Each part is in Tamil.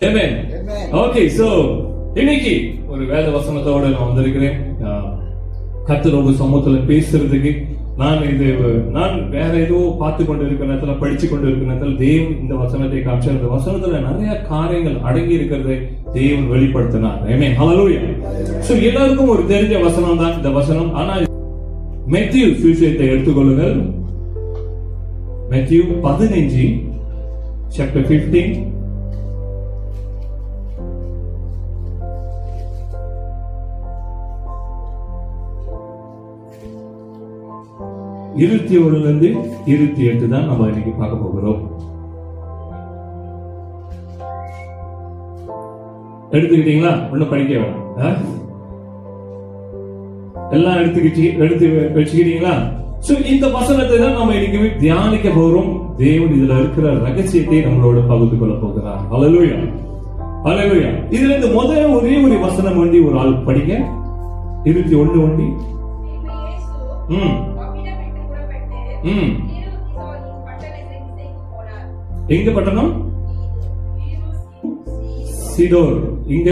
Amen. Okay, so இன்னைக்கு ஒரு வேத வசனத்தோட நான் வந்திருக்கிறேன். கர்த்தரோட சமூகத்துல பேசுறதுக்கு நான் வேற ஏதோ பார்த்து கொண்டு இருக்கிற நேரத்துல படிச்சு கொண்டு இருக்கிற நேரத்துல தேவன் இந்த வசனத்தை காமிச்சார். இந்த வசனத்துல நிறைய காரியங்கள் அடங்கி இருக்கிறதை தேவன் வெளிப்படுத்தினார். Amen. Hallelujah. So எல்லாருக்கும் ஒரு தெரிஞ்ச வசனம் தான் இந்த வசனம். ஆனா மேத்யூ சுவிசேஷத்தை எடுத்துக்கொள்ளுங்கள். மேத்யூ 15 chapter 15 21 28 தான் நம்ம இன்னைக்கு பார்க்க போகிறோம். எடுத்துக்கிட்டீங்களா? ஒன்னும் படிக்க வேணாம். எல்லாம் எடுத்து வச்சுக்கிட்டீங்களா? சோ இந்த வசனத்தை தான் நம்ம இன்னைக்கு தியானிக்க போறோம். தேவன் இதுல இருக்கிற ரகசியத்தை நம்மளோட பகிர்ந்து கொள்ள போகிறார். ஹல்லேலூயா, ஹல்லேலூயா. இதுல இந்த முதல்ல ஒரே ஒரு வசனம் ஒண்டி ஒரு ஆள் படிங்க. 21 ஒண்டி. எங்க பட்டணம்? சீடோர். இங்க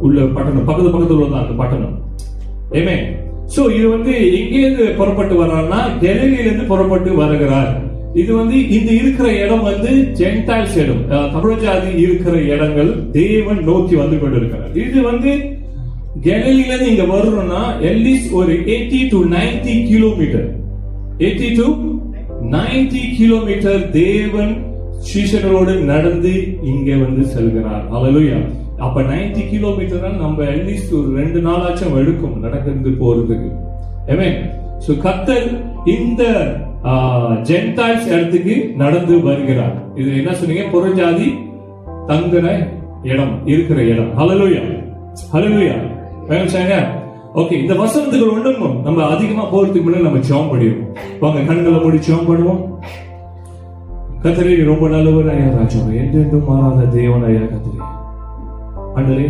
உள்ள பட்டணம் பக்கத்துல உள்ளதான் அந்த பட்டணம். ஆமென். சோ இது எங்க இருந்து புறப்பட்டு வர்றாருன்னா கலிலேயிலிருந்து புறப்பட்டு வருகிறார். இது இந்த இருக்கிற இடம் ஜென்டைல்ஸ் இடம், தமிழ் ஜாதி இருக்கிற இடங்கள் தேவன் நோக்கி வந்து கொண்டிருக்கிறார். இது கலிலேயிலிருந்து இங்க வரணும்னா எல்லிஸ் ஒரு 80 to 90 கிலோமீட்டர் 80 to 90 கிலோமீட்டர் தேவன் சீஷர்களோடு நடந்து இங்க செல்கிறார். ஹல்லேலூயா. அப்ப 90 கிலோமீட்டர் நம்ம அட்லீஸ்ட் ஒரு 2 நாளாச்சும் எடுக்கும் நடக்கிறது போறதுக்கு. ஆமென். சோ கர்த்தர் இந்த ஜென்டைல்ஸ் இடத்துக்கு நடந்து வருகிறார். இது என்ன சொன்னீங்க? புறஜாதி தங்குற இடம், இருக்கிற இடம். ஹல்லேலூயா, ஹல்லேலூயா. வேணும்ங்க. ஓகே, இந்த வசனத்துக்கு ஒண்ணும் நம்ம அதிகமா போறதுக்கு முன்னாடி நம்ம ஜெபம் பண்ணிடுவோம். வாங்க கண்களை மூடி ஜெபம் பண்ணுவோம். கர்த்தரே ரொம்ப நல்லவர் ஐயா ராஜா, என்றென்றும் மாறாத தேவன் ஐயா கர்த்தரே. ஆண்டவரே,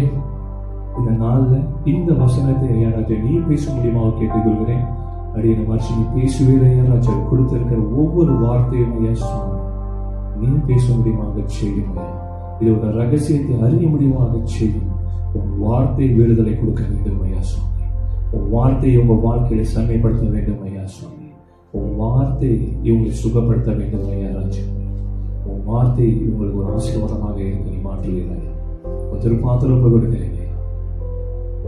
இந்த நாள்ல இந்த வசனத்தை ஐயா ராஜா நீ பேச முடியுமா கேட்டுக்கொள்கிறேன். அடியனை மறுச்சு நீ பேசுவே ஐயா ராஜா. கொடுத்திருக்கிற ஒவ்வொரு வார்த்தையும் ஐயா சுவாமி நீ பேச முடியுமாக செய்யும். இதோட ரகசியத்தை அறிய முடியுமாக செய்யும். உன் வார்த்தை விடுதலை கொடுக்க வேண்டும் ஐயா சுவாமி. உன் வார்த்தையை உங்க வாழ்க்கையில செம்மைப்படுத்த வேண்டும் ஐயா சுவாமி. உன் வார்த்தை இவங்களை சுகப்படுத்த வேண்டும் ஐயா ராஜா. உன் வார்த்தை இவங்களுக்கு ஒரு ஆசீர்வாதமாக இருக்க நீ மாற்றுவீர்கள். திருப்பாத்திரம் ஒப்பு கொடுக்கிறேன்,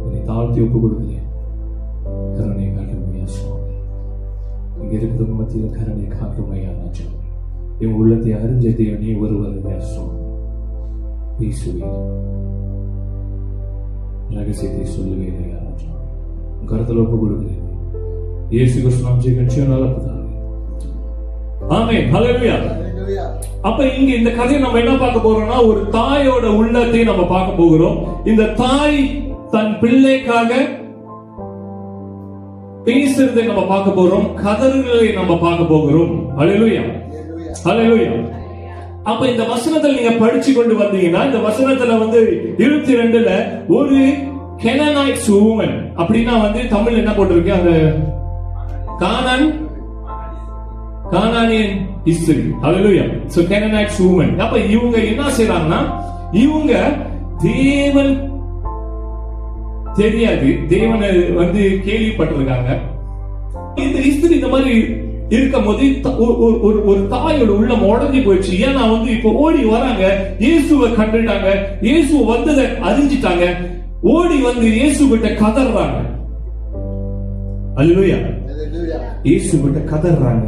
உன்னை தாழ்த்தி ஒப்பு கொடுக்கிறேன். கருணை காட்டும் ஐயா சுவாமி. இங்க இருக்கிற மத்தியில கருணை காட்டும் ஐயா ராஜா. இவன் உள்ளத்தை அறிஞ்சதை நீ ஒருவர் ஐயா சுவாமி பேசுவீர், ரகசியத்தை சொல்லுவீர் ஐயா ராஜா. கருத்துல ஒப்பு கொடுக்கிறேன். இயேசு கிறிஸ்துவின் ஜெயங்கட்சியும் நல்ல பிதாவே. ஆமென். ஹல்லேலூயா. அப்ப இங்க இந்த கதையை நம்ம என்ன பார்க்க போறோம்னா ஒரு தாயோட உள்ளத்தை நம்ம பார்க்க போகிறோம். இந்த தாய் தன் பிள்ளைக்காக பேசுறதை நம்ம பார்க்க போறோம். கதறுகளை நம்ம பார்க்க போகிறோம். ஹல்லேலூயா, ஹல்லேலூயா. அப்ப இந்த வசனத்துல நீங்க படிச்சு கொண்டு வந்தீங்கன்னா இந்த வசனத்துல 22ல ஒரு கெனானைட்ஸ் வுமன் அப்படின்னா தமிழ் என்ன போட்டிருக்கு? அந்த கானானியன் ஹிஸ்டரி. ஹல்லேலூயா. So Canaanites woman. அப்ப இவங்க என்ன செய்றாங்கன்னா இவங்க தேவன் தெரியாது, தேவனை கேள்விப்பட்டிருக்காங்க. இந்த ஹிஸ்டரி இந்த மாதிரி இருக்கும் போது ஒரு தாயோட உள்ளம் உடஞ்சி போயிடுச்சு. ஏன்னா இப்ப ஓடி வராங்க, இயேசுவை கண்டுட்டாங்க, இயேசு வந்ததை அறிஞ்சிட்டாங்க, ஓடி இயேசு கிட்ட கதறாங்க. அல்லேலூயா. இயேசு கிட்ட கதறாங்க.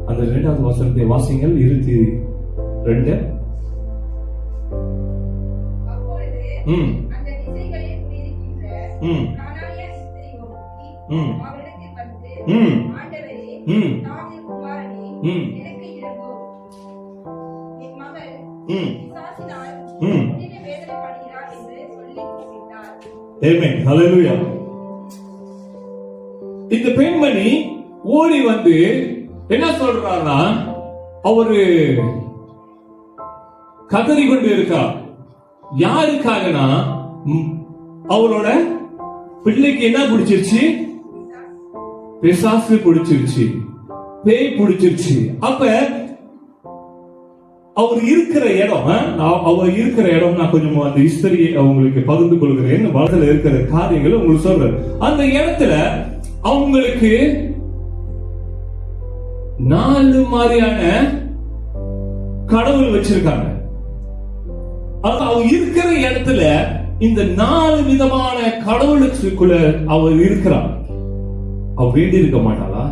அந்த 2வது வசனத்தை வாசிங்கள். 22. ஆமென். ஹல்லேலூயா. இந்த பெண்மணி ஓடி என்ன சொல்றாருன்னா அவரு கதறி கொண்டு இருக்கா. யாருக்காகனா அவளோட பிள்ளைக்கு என்ன பிடிச்சிருச்சு? பிசாசு பிடிச்சிருச்சு, பேய் பிடிச்சிருச்சு. அப்ப அவர் இருக்கிற இடம், அவர் இருக்கிற இடம், நான் கொஞ்சம் அந்த ஹிஸ்டரியை அவங்களுக்கு பகிர்ந்து கொள்கிறேன். வாழ்க்கையில இருக்கிற காரியங்களை உங்களுக்கு சொல்றேன். அந்த இடத்துல அவங்களுக்கு 4 மாதிரியான கடவுள் வச்சிருக்காங்க. அவர் இருக்கிற இடத்துல இந்த 4 விதமான கடவுளுக்குள்ள அவர் இருக்கிறார். அவர் வேண்டி இருக்க மாட்டாளா?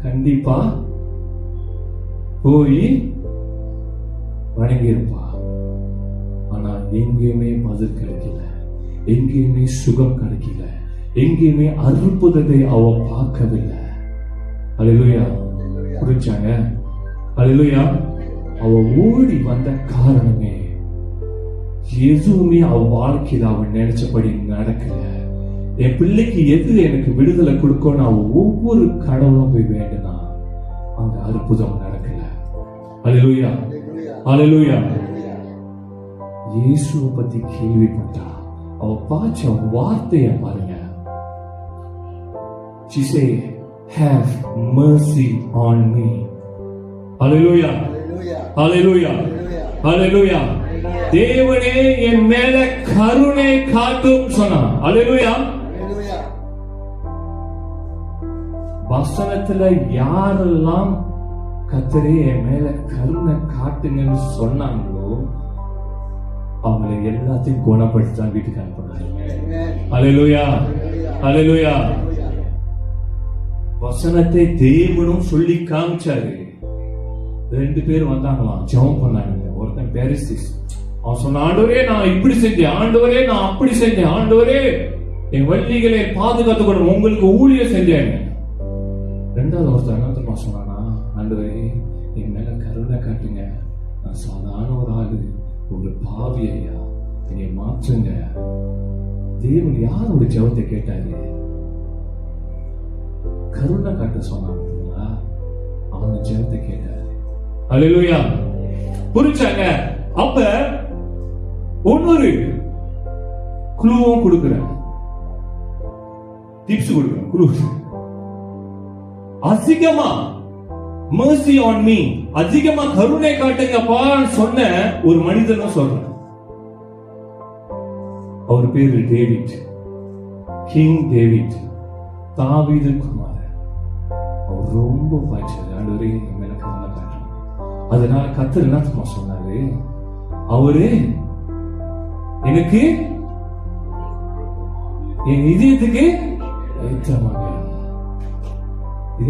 கண்டிப்பா போய் வணங்கி இருப்பா. ஆனா எங்கேயுமே பதில் கிடைக்கல, எங்கேயுமே சுகம் கிடைக்கல, எங்கேயுமே அற்புதத்தை அவ பார்க்கவில்லை. அல்லேலூயா. புரிஞ்சாங்க? அல்லேலூயா. அவ ஓடி வந்த காரணமே எதுவுமே அவ வாழ்க்கையில அவன் நினைச்சபடி நடக்கல. என் பிள்ளைக்கு எது எனக்கு விடுதலை கொடுக்கணும் அவ ஒவ்வொரு கடவுளும் போய் வேண்டுனா அங்க அற்புதம் நடக்கல. அல்லேலூயா. அல்லேலூயா. இயேசுவை பத்தி கேள்விப்பட்டா அவ பாச்ச வார்த்தைய பாருங்க. She say, have mercy on me. Hallelujah. Hallelujah. Hallelujah. தேவனே என் மேல கருணை காட்டும் சொன்னா. Hallelujah. வசனத்துல யாரெல்லாம் கர்த்தரே என் மேல கருணை காட்டுங்கன்னு சொன்னாங்களோ அவங்களை எல்லாத்தையும் குணப்படுத்தி வீட்டுக்கு அனுப்புறாங்க. அல்லேலூயா. அல்லேலூயா. வசனத்தை தேவனும் சொல்லி காமிச்சாரு. 2 பேர் வந்தாங்களாம், ஜெபம் பண்ணாங்க. ஒருத்தன் பேரிசிஸ், அவன் சொன்ன, ஆண்டவரே நான் இப்படி செஞ்சேன், ஆண்டவரே நான் அப்படி செஞ்சேன், ஆண்டவரே என் வள்ளிகளை பாதுகாத்துக் கொண்டு உங்களுக்கு ஊழியம் செஞ்சேன். 2வது ஒருத்தர் என்ன தெரியுமா சொன்னானா, ஆண்டவரே என் மேல கருணை காட்டுங்க, நான் சாதாரண ஒரு ஆளு, ஒரு பாவி ஐயா, என்னை மாற்றுங்க. தேவன் யாரோட ஜெபத்தை கேட்டாரு? கருணை காட்ட சொன்னாங்க. அவன் ஜெபத்தை கேட்டாரு. அல்லேலூயா. புரிஞ்சாங்க? அப்ப ஒன்னொரு குழுவும் கொடுக்கிறேன், டிப்ஸ் கொடுக்கிறேன். குழு அதிகமா mercy on me, அதிகமா கருணை காட்டுங்கப்பா சொன்ன ஒரு மனிதன் சொல்றேன். அவர் பேரு டேவிட், கிங் டேவிட், தாவீது குமாரன். அவர் ரொம்ப பாய்ச்சல், ஆண்டவரே என் மேல கருணை காட்டுங்க. அதனால கர்த்தர் என்ன சொன்னாரு, அவரு எனக்கு என் இதயத்துக்கு ஏற்ற மகன்.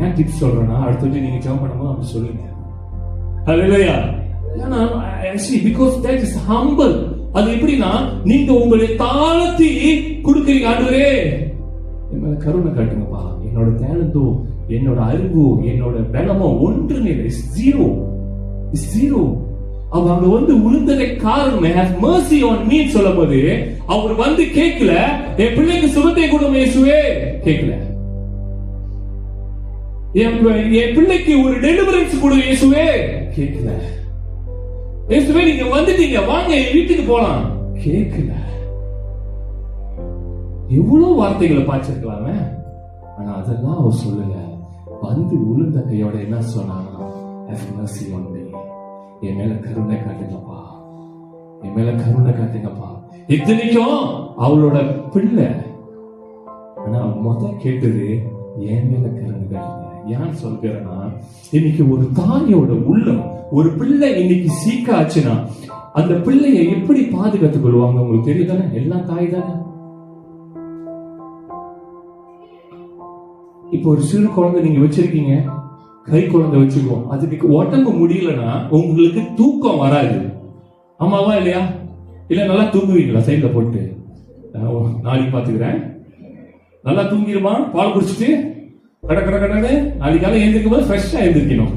ஏன் டிப்ஸ் சொல்றேன்னா, அடுத்து நீங்க ஜெபம் பண்ணும்போது அப்படி சொல்லுங்க. ஹல்லேலூயா. ஏன்னா actually because that is humble. அது எப்படின்னா, நீங்க உங்களை தாழ்த்தி கொடுக்கிறீங்க. ஆண்டவரே என் மேல கருணை காட்டுங்கப்பா, என்னோட டேலண்டோ என்னோட அறிவோ என்னோட பலமோ ஒன்றுமே இல்லை, ஜீரோ. அவ அங்க வந்து உளுந்ததை காரணமே have mercy on me சொல்லும்போது அவர் வந்து கேட்கல, என் பிள்ளைக்கு சுகத்தை கொடுங்க இயேசுவே கேட்கல, என் பிள்ளைக்கு ஒரு டெலிவரன்ஸ் கொடு இயேசுவே கேட்கல, இயேசுவே நீங்க வந்துட்டீங்க வாங்க என் வீட்டுக்கு போலாம் கேட்கல. எவ்வளவு வார்த்தைகளை பாய்ச்சிருக்கலாமே, ஆனா அதெல்லாம் அவர் சொல்லல. வந்து உளுந்த கையோட என்ன சொன்னாங்க, have mercy on me, என் மேல கருணை காட்டுங்கப்பா, என் மேல கருணை காட்டுங்கப்பா. இத்தனைக்கும் அவளோட பிள்ளை, ஆனா கேட்டது என் மேல கருணை காட்டுங்க. ஏன் சொல்கிறேன்னா, இன்னைக்கு ஒரு தாயோட உள்ளம், ஒரு பிள்ளை இன்னைக்கு சீக்க ஆச்சுன்னா அந்த பிள்ளையை எப்படி பாதுகாத்துக் கொள்வாங்க உங்களுக்கு தெரியும் தானே? எல்லா தாய் தானே. இப்போ ஒரு சிறு குழந்தை நீங்க வச்சிருக்கீங்க, கை குழந்தை வச்சுக்குவோம், அதுக்கு உடம்பு முடியலன்னா உங்களுக்கு தூக்கம் வராது. ஆமாவா இல்லையா? இல்ல நல்லா தூங்குவீங்களா? சைட்ல போட்டு நாளைக்கு பாத்துக்கிறேன், நல்லா தூங்கிடுமா? பால் குடிச்சிட்டு கடை நாளைக்கு காலை எழுந்திருக்கும் போது ஃப்ரெஷ்ஷா எழுந்திருக்கணும்.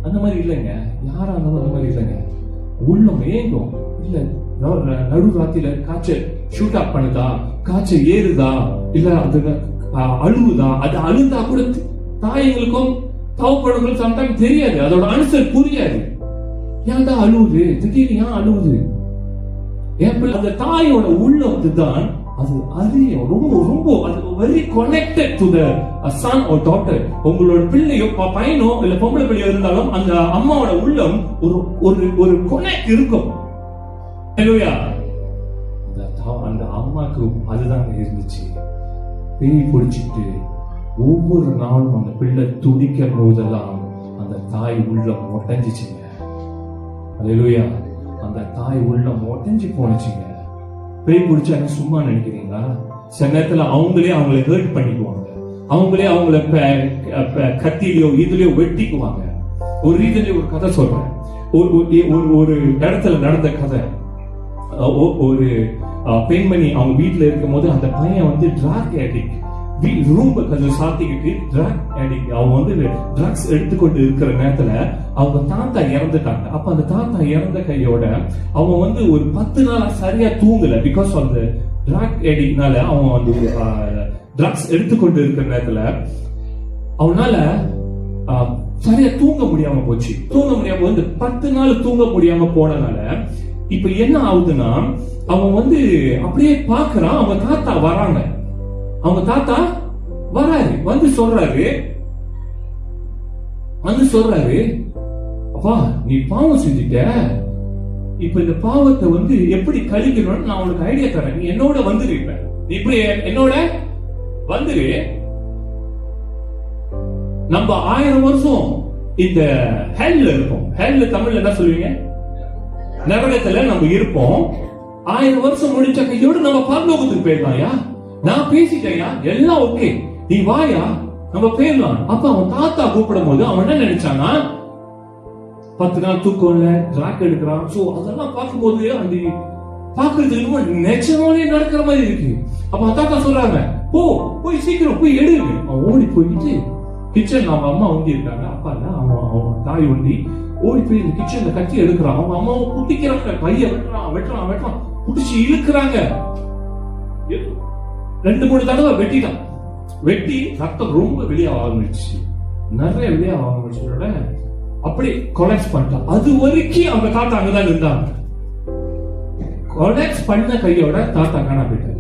அந்த மாதிரி இல்லைங்க, யாரா இருந்தாலும் அந்த மாதிரி இல்லைங்க. உள்ளம் ஏங்கும். இல்ல நடு ராத்திரில காய்ச்சல் ஷூட் அப் பண்ணுதா, காய்ச்சல் ஏறுதா, இல்ல அது அழுவுதா, அது அழுந்தா கூட தாயங்களுக்கும் தவப்படுங்களும் சம்டைம் தெரியாது, அதோட ஆன்சர் புரியாது. ஏன்டா அழுவுது, திடீர்னு ஏன் அழுவுது? அந்த தாயோட உள்ளம் தான் அது அறிய ரொம்ப ரொம்ப அது very connected to the son or daughter. உங்களோட பிள்ளையோ பையனோ இல்ல பொம்பளை பிள்ளையோ இருந்தாலும் அந்த அம்மாவோட உள்ளம் ஒரு ஒரு ஒரு கனெக்ட் இருக்கும். ஹalleluya. அந்த அம்மாக்கு அதுதான் இருந்துச்சு. பேய் பிடிச்சிட்டு ஒவ்வொரு நாளும் அந்த பிள்ளை துடிக்கும் போதெல்லாம் அந்த தாய் உள்ளம் ஒட்டஞ்சிச்சுங்க. ஹalleluya. அந்த தாய் உள்ளம் ஒட்டஞ்சி போனுச்சுங்க. பேய் பிடிச்சா சும்மா நினைக்கிறீங்களா? சில நேரத்துல அவங்களே அவங்களை ஹர்ட் பண்ணிக்குவாங்க. அவங்களே அவங்கள கத்திலையோ இதுலயோ வெட்டிக்குவாங்க. ஒரு ரீதியிலே ஒரு கதை சொல்றேன். ஒரு இடத்துல நடந்த கதை. ஒரு பெண்மணி அவங்க வீட்டுல இருக்கும் போது அந்த பையன் வந்து டிராக் அடிக்ட், ரூம் கொஞ்சம் சாத்திக்கிட்டு டிராக் அடிக்ட், அவங்க வந்து ட்ரக்ஸ் எடுத்துக்கொண்டு இருக்கிற நேரத்துல அவங்க தாத்தா இறந்துட்டாங்க. அப்ப அந்த தாத்தா இறந்த கையோட அவங்க வந்து ஒரு 10 நாளா சரியா தூங்கல. பிகாஸ் ஆஃப் த டிராக் அடிக்ட்னால அவன் வந்து ட்ரக்ஸ் எடுத்துக்கொண்டு இருக்கிற நேரத்துல அவனால சரியா தூங்க முடியாம போச்சு. தூங்க முடியாம வந்து 10 நாள் தூங்க முடியாம போனனால இப்ப என்ன ஆகுதுன்னா அவன் வந்து அப்படியே பாக்குறான். அவங்க தாத்தா வராங்க. அவங்க தாத்தா வராரு, வந்து சொல்றாரு அப்பா நீ பாவம் செஞ்சுட்ட, இப்ப இந்த பாவத்தை வந்து எப்படி கழிக்கணும்னு நான் உனக்கு ஐடியா தரேன். நீ என்னோட வந்துரு, நீ இப்படி என்னோட வந்துரு. நம்ம 1000 வருஷம் இந்த ஹெல்ல இருப்போம். ஹெல்ல தமிழ்ல என்ன சொல்லுவீங்க? நரகத்துல நம்ம இருப்போம். 1000 வருஷம் முடிச்ச கையோடு நம்ம பரலோகத்துக்கு போயிடலாம்யா. நான் பேசிட்டேயா, எல்லாம் ஓகே, நீ வாயா நம்ம போயிடலாம். அப்ப அவன் தாத்தா கூப்பிடும் போது அவன் என்ன நினைச்சானா, 10 நாள் தூக்கம் இல்ல, டிராக் எடுக்கிறான். சோ அதெல்லாம் பார்க்கும்போது அந்த பாக்குறதுக்கு நிஜமாலே நடக்கிற மாதிரி இருக்கு. அப்ப தாத்தா சொல்றாங்க, போய் சீக்கிரம் போய் எடு. அவன் ஓடி போயிட்டு கிச்சன், அவங்க அம்மா ஒண்டி இருக்காங்க, அப்பா இல்ல, அவன் தாய் ஒண்டி ஓடி போய் இந்த கிச்சன்ல கட்டி எடுக்கிறான். அவங்க அம்மாவை குட்டிக்கிறாங்க, கைய வெட்டுறான், புடிச்சு இழுக்கிறாங்க. 2-3 தடவை வெட்டிட்டான். வெட்டி ரத்தம் ரொம்ப வெளியே ஆரம்பிச்சு, நிறைய வெளியே ஆரம்பிச்சோட அப்படி கொலாப்ஸ் பண்ணிட்டான். அது வரைக்கும் அவங்க தாத்தா அங்கதான் இருந்தாங்க. கொலாப்ஸ் பண்ண கையோட தாத்தா காணா போயிட்டாரு.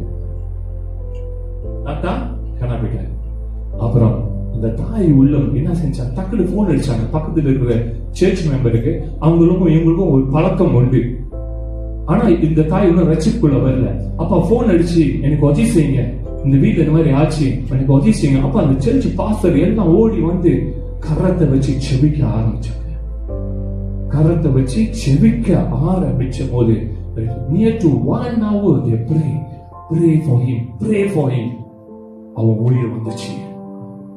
அப்புறம் அந்த தாய் உள்ளம் என்ன செஞ்சாங்க, டக்குனு போன் அடிச்சாங்க பக்கத்துல இருக்கிற சர்ச் மெம்பருக்கு. அவங்களுக்கும் இவங்களுக்கும் ஒரு பழக்கம் உண்டு. ஆனா இந்த தாய் இன்னும் ரட்சிப்புக்குள்ள வரல. அப்ப போன் அடிச்சு எனக்கு உதவி செய்யுங்க, இந்த வீட்டுல இந்த மாதிரி ஆச்சு, எனக்கு உதவி செய்யுங்க. அப்ப அந்த சர்ச் பாஸ்டர் எல்லாம் ஓடி வந்து கரத்தை வச்சு செபிக்க ஆரம்பிச்சாங்க. கரத்தை வச்சு செபிக்க ஆரம்பிச்ச போது near to 1 hour they pray for him. அவன் உயிர் வந்துச்சு.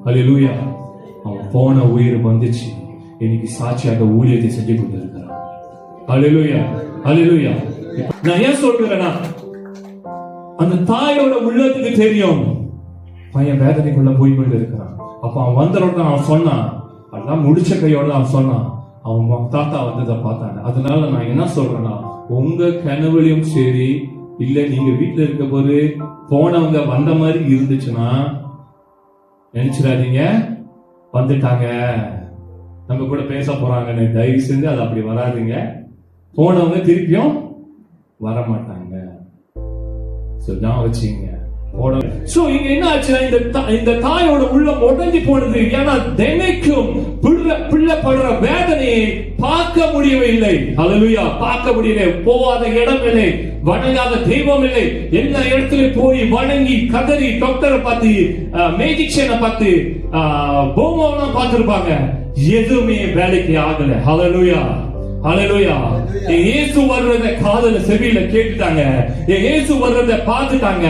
ஹல்லேலூயா. அவன் போன உயிர் வந்துச்சு. இன்னைக்கு சாட்சியாக ஊழியத்தை செஞ்சு கொண்டிருக்கிறான். ஹல்லேலூயா. நான் ஏன் சொல்றேன்னா, அந்த தாயோட உள்ளத்துக்கு தெரியும் பையன் வேதனைக்குள்ள போய் கொண்டு இருக்கிறான். அப்ப அவன் வந்தோட அவன் சொன்னான், அதெல்லாம் முடிச்ச கையோட அவன் சொன்னான், அவன் தாத்தா வந்ததை பார்த்தாங்க. அதனால நான் என்ன சொல்றேன்னா, உங்க கனவுலையும் சரி இல்ல நீங்க வீட்டுல இருக்க போது போனவங்க வந்த மாதிரி இருந்துச்சுன்னா நினைச்சிடாதீங்க வந்துட்டாங்க நம்ம கூட பேச போறாங்கன்னு. தயவு செஞ்சு அது அப்படி வராதுங்க. போனவங்க திருப்பியும் வர மாட்டாங்க. வச்சுங்க. இங்க என்ன ஆச்சுன்னா, இந்த தாயோட உள்ளம் உடைஞ்சு போனது. ஏன்னா தினைக்கும் பிள்ளை படுற வேதனையை பார்க்க முடியவில்லை. ஹல்லேலூயா. பார்க்க முடியல. போவாத இடம் இல்லை, வணங்காத தெய்வம் இல்லை. எல்லா இடத்துலயும் போய் வணங்கி கதறி டாக்டரை பார்த்து, மேஜிக்ஷியனை பார்த்து, போமாவெல்லாம் பார்த்திருப்பாங்க. எதுவுமே வேலைக்கு ஆகல. ஹல்லேலூயா. இயேசு வர்றத காதுல செவியில கேட்டுட்டாங்க. இயேசு வர்றத பார்த்துட்டாங்க.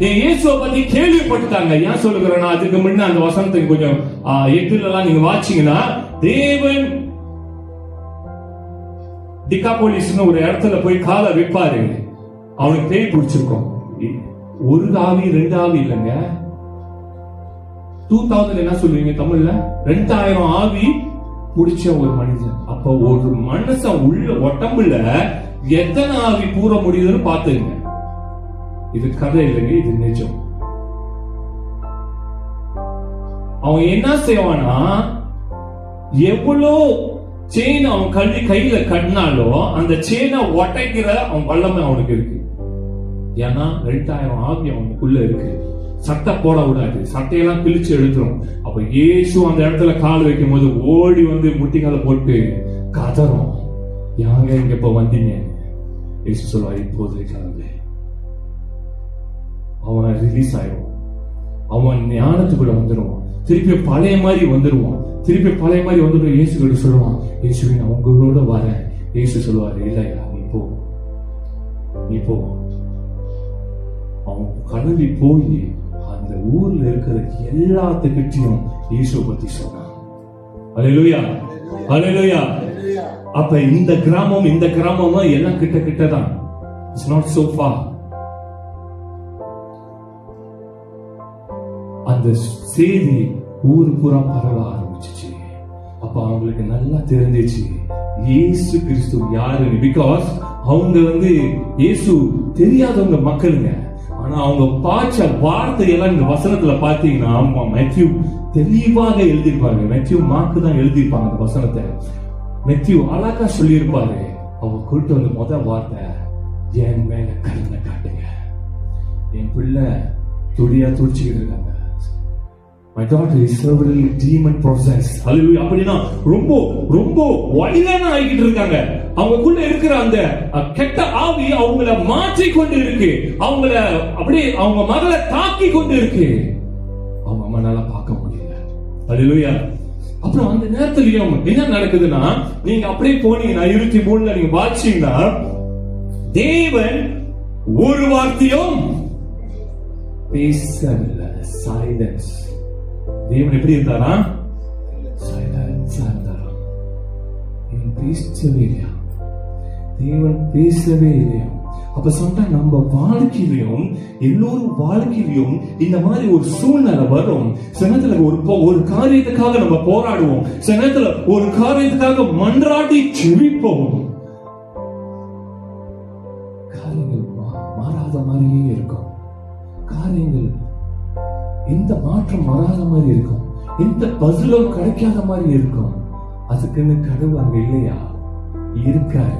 இயேசுவை பத்தி கேள்விப்பட்டுட்டாங்க. ஏன் சொல்லுகிறேன்னா, அதுக்கு முன்ன அந்த வசனத்துக்கு கொஞ்சம் 8 நீங்க வாட்சிங்கன்னா, தேவன் டிகாபோலிஸ்னு ஒரு இடத்துல போய் காலை வைப்பாரு. அவனுக்கு பேய் பிடிச்சிருக்கும். 1 ஆவி 2 ஆவி இல்லைங்க. 2000 என்ன சொல்லுவீங்க தமிழ்ல? 2000 ஆவி பிடிச்ச ஒரு மனிதன். அப்ப ஒரு மனுஷன் உள்ள உடம்புல எத்தனை ஆவி கூற முடியுதுன்னு பாத்துங்க. இது கதை இல்லைங்க, இது நிஜம். அவன் என்ன செய்வானா, எவ்வளோ செயின் அவன் கையில கட்டினாலும் அந்த செயினை உடைக்கிற அவன் வல்லமை அவனுக்கு இருக்கு. ஏன்னா 2000 ஆவி அவனுக்குள்ள இருக்கு. சட்டை போட விடாது, சட்டையெல்லாம் கிழிச்சு எடுத்துரும். அப்ப இயேசு அந்த இடத்துல கால் வைக்கும் போது ஓடி வந்து முட்டிக்கால போட்டு கதறும், யாங்க இங்க இப்ப வந்தீங்க? இயேசு சொல்லுவார், இப்போது கிளம்பு. அவனை ரிலீஸ் ஆயிடும், அவன் ஞானத்துக்குள்ள வந்துடுவான், திருப்பி பழைய மாதிரி வந்துடுவான். இயேசு கிட்ட சொல்லுவான், இயேசுவை நான் உங்களோட வரேன். இயேசு சொல்லுவாரு, இல்லையா நீ போ. அவன் கிளம்பி போய் அந்த ஊர்ல இருக்கிற எல்லாத்துக்கிட்டையும் இயேசுவை பத்தி சொன்னான். அல்லேலூயா, அல்லேலூயா. அப்ப இந்த கிராமம் எல்லாம் கிட்ட தான். It's not so for. அந்த செய்தி ஊர் பூரா பரவ ஆரம்பிச்சிச்சு. அப்ப அவங்களுக்கு நல்லா தெரிஞ்சிச்சு இயேசு கிறிஸ்து யாருன்னு. பிகாஸ் அவங்க இயேசு தெரியாதவங்க மக்களுங்க. ஆனா அவங்க பாய்ச்ச வார்த்தையெல்லாம் இந்த வசனத்துல பாத்தீங்கன்னா, மேத்யூ தெளிவாக எழுதியிருப்பாங்க. மேத்யூ மார்க்கு தான் எழுதியிருப்பாங்க அந்த வசனத்தை. மேத்யூ அழகா சொல்லியிருப்பாரு. அவங்க கூட்டு முதல் வார்த்தை, என் மேல கருணை காட்டுங்க, என் பிள்ளை துடியா துடிச்சுக்கிட்டு இருக்காங்க. My daughter is several demon possessed. Hallelujah. அப்படினா ரொம்ப வைலனா ஆகிட்டு இருக்காங்க. அவங்களுக்குள்ள இருக்கிற அந்த கெட்ட ஆவி அவங்கள மாற்றி கொண்டு இருக்கு. அவங்கள அப்படியே அவங்க மகளை தாக்கி கொண்டு இருக்கு. அவங்க அம்மானால பார்க்க முடியல. ஹalleluya. அப்புறம் அந்த நேரத்துலயும் என்ன நடக்குதுன்னா, நீங்க அப்படியே போனீங்கன்னா 23ல நீங்க வாசிச்சீங்கன்னா, தேவன் ஒரு வார்த்தையும் பேசவில்லை. சைலன்ஸ். தேவன் எப்படி இருந்தாரா? சைலன்ஸா இருந்தாரா? தேவன் பேசவே இல்லையா? அப்ப சொன்னா நம்ம வாழ்க்கையிலும் எல்லோரும் வாழ்க்கையிலும் இந்த மாதிரி ஒரு சூழ்நிலை வரும். சில நேரத்துல ஒரு காரியத்துக்காக நம்ம போராடுவோம், சில நேரத்துல ஒரு காரியத்துக்காக மன்றாடி ஜெபிப்போம். காரியங்கள் மாறாத மாதிரியே இருக்கும். காரியங்கள் எந்த மாற்றம் வராத மாதிரி இருக்கும், எந்த பசிலும் கிடைக்காத மாதிரி இருக்கும். அதுக்குன்னு கடவுள் அங்க இல்லையா? இருக்காரு.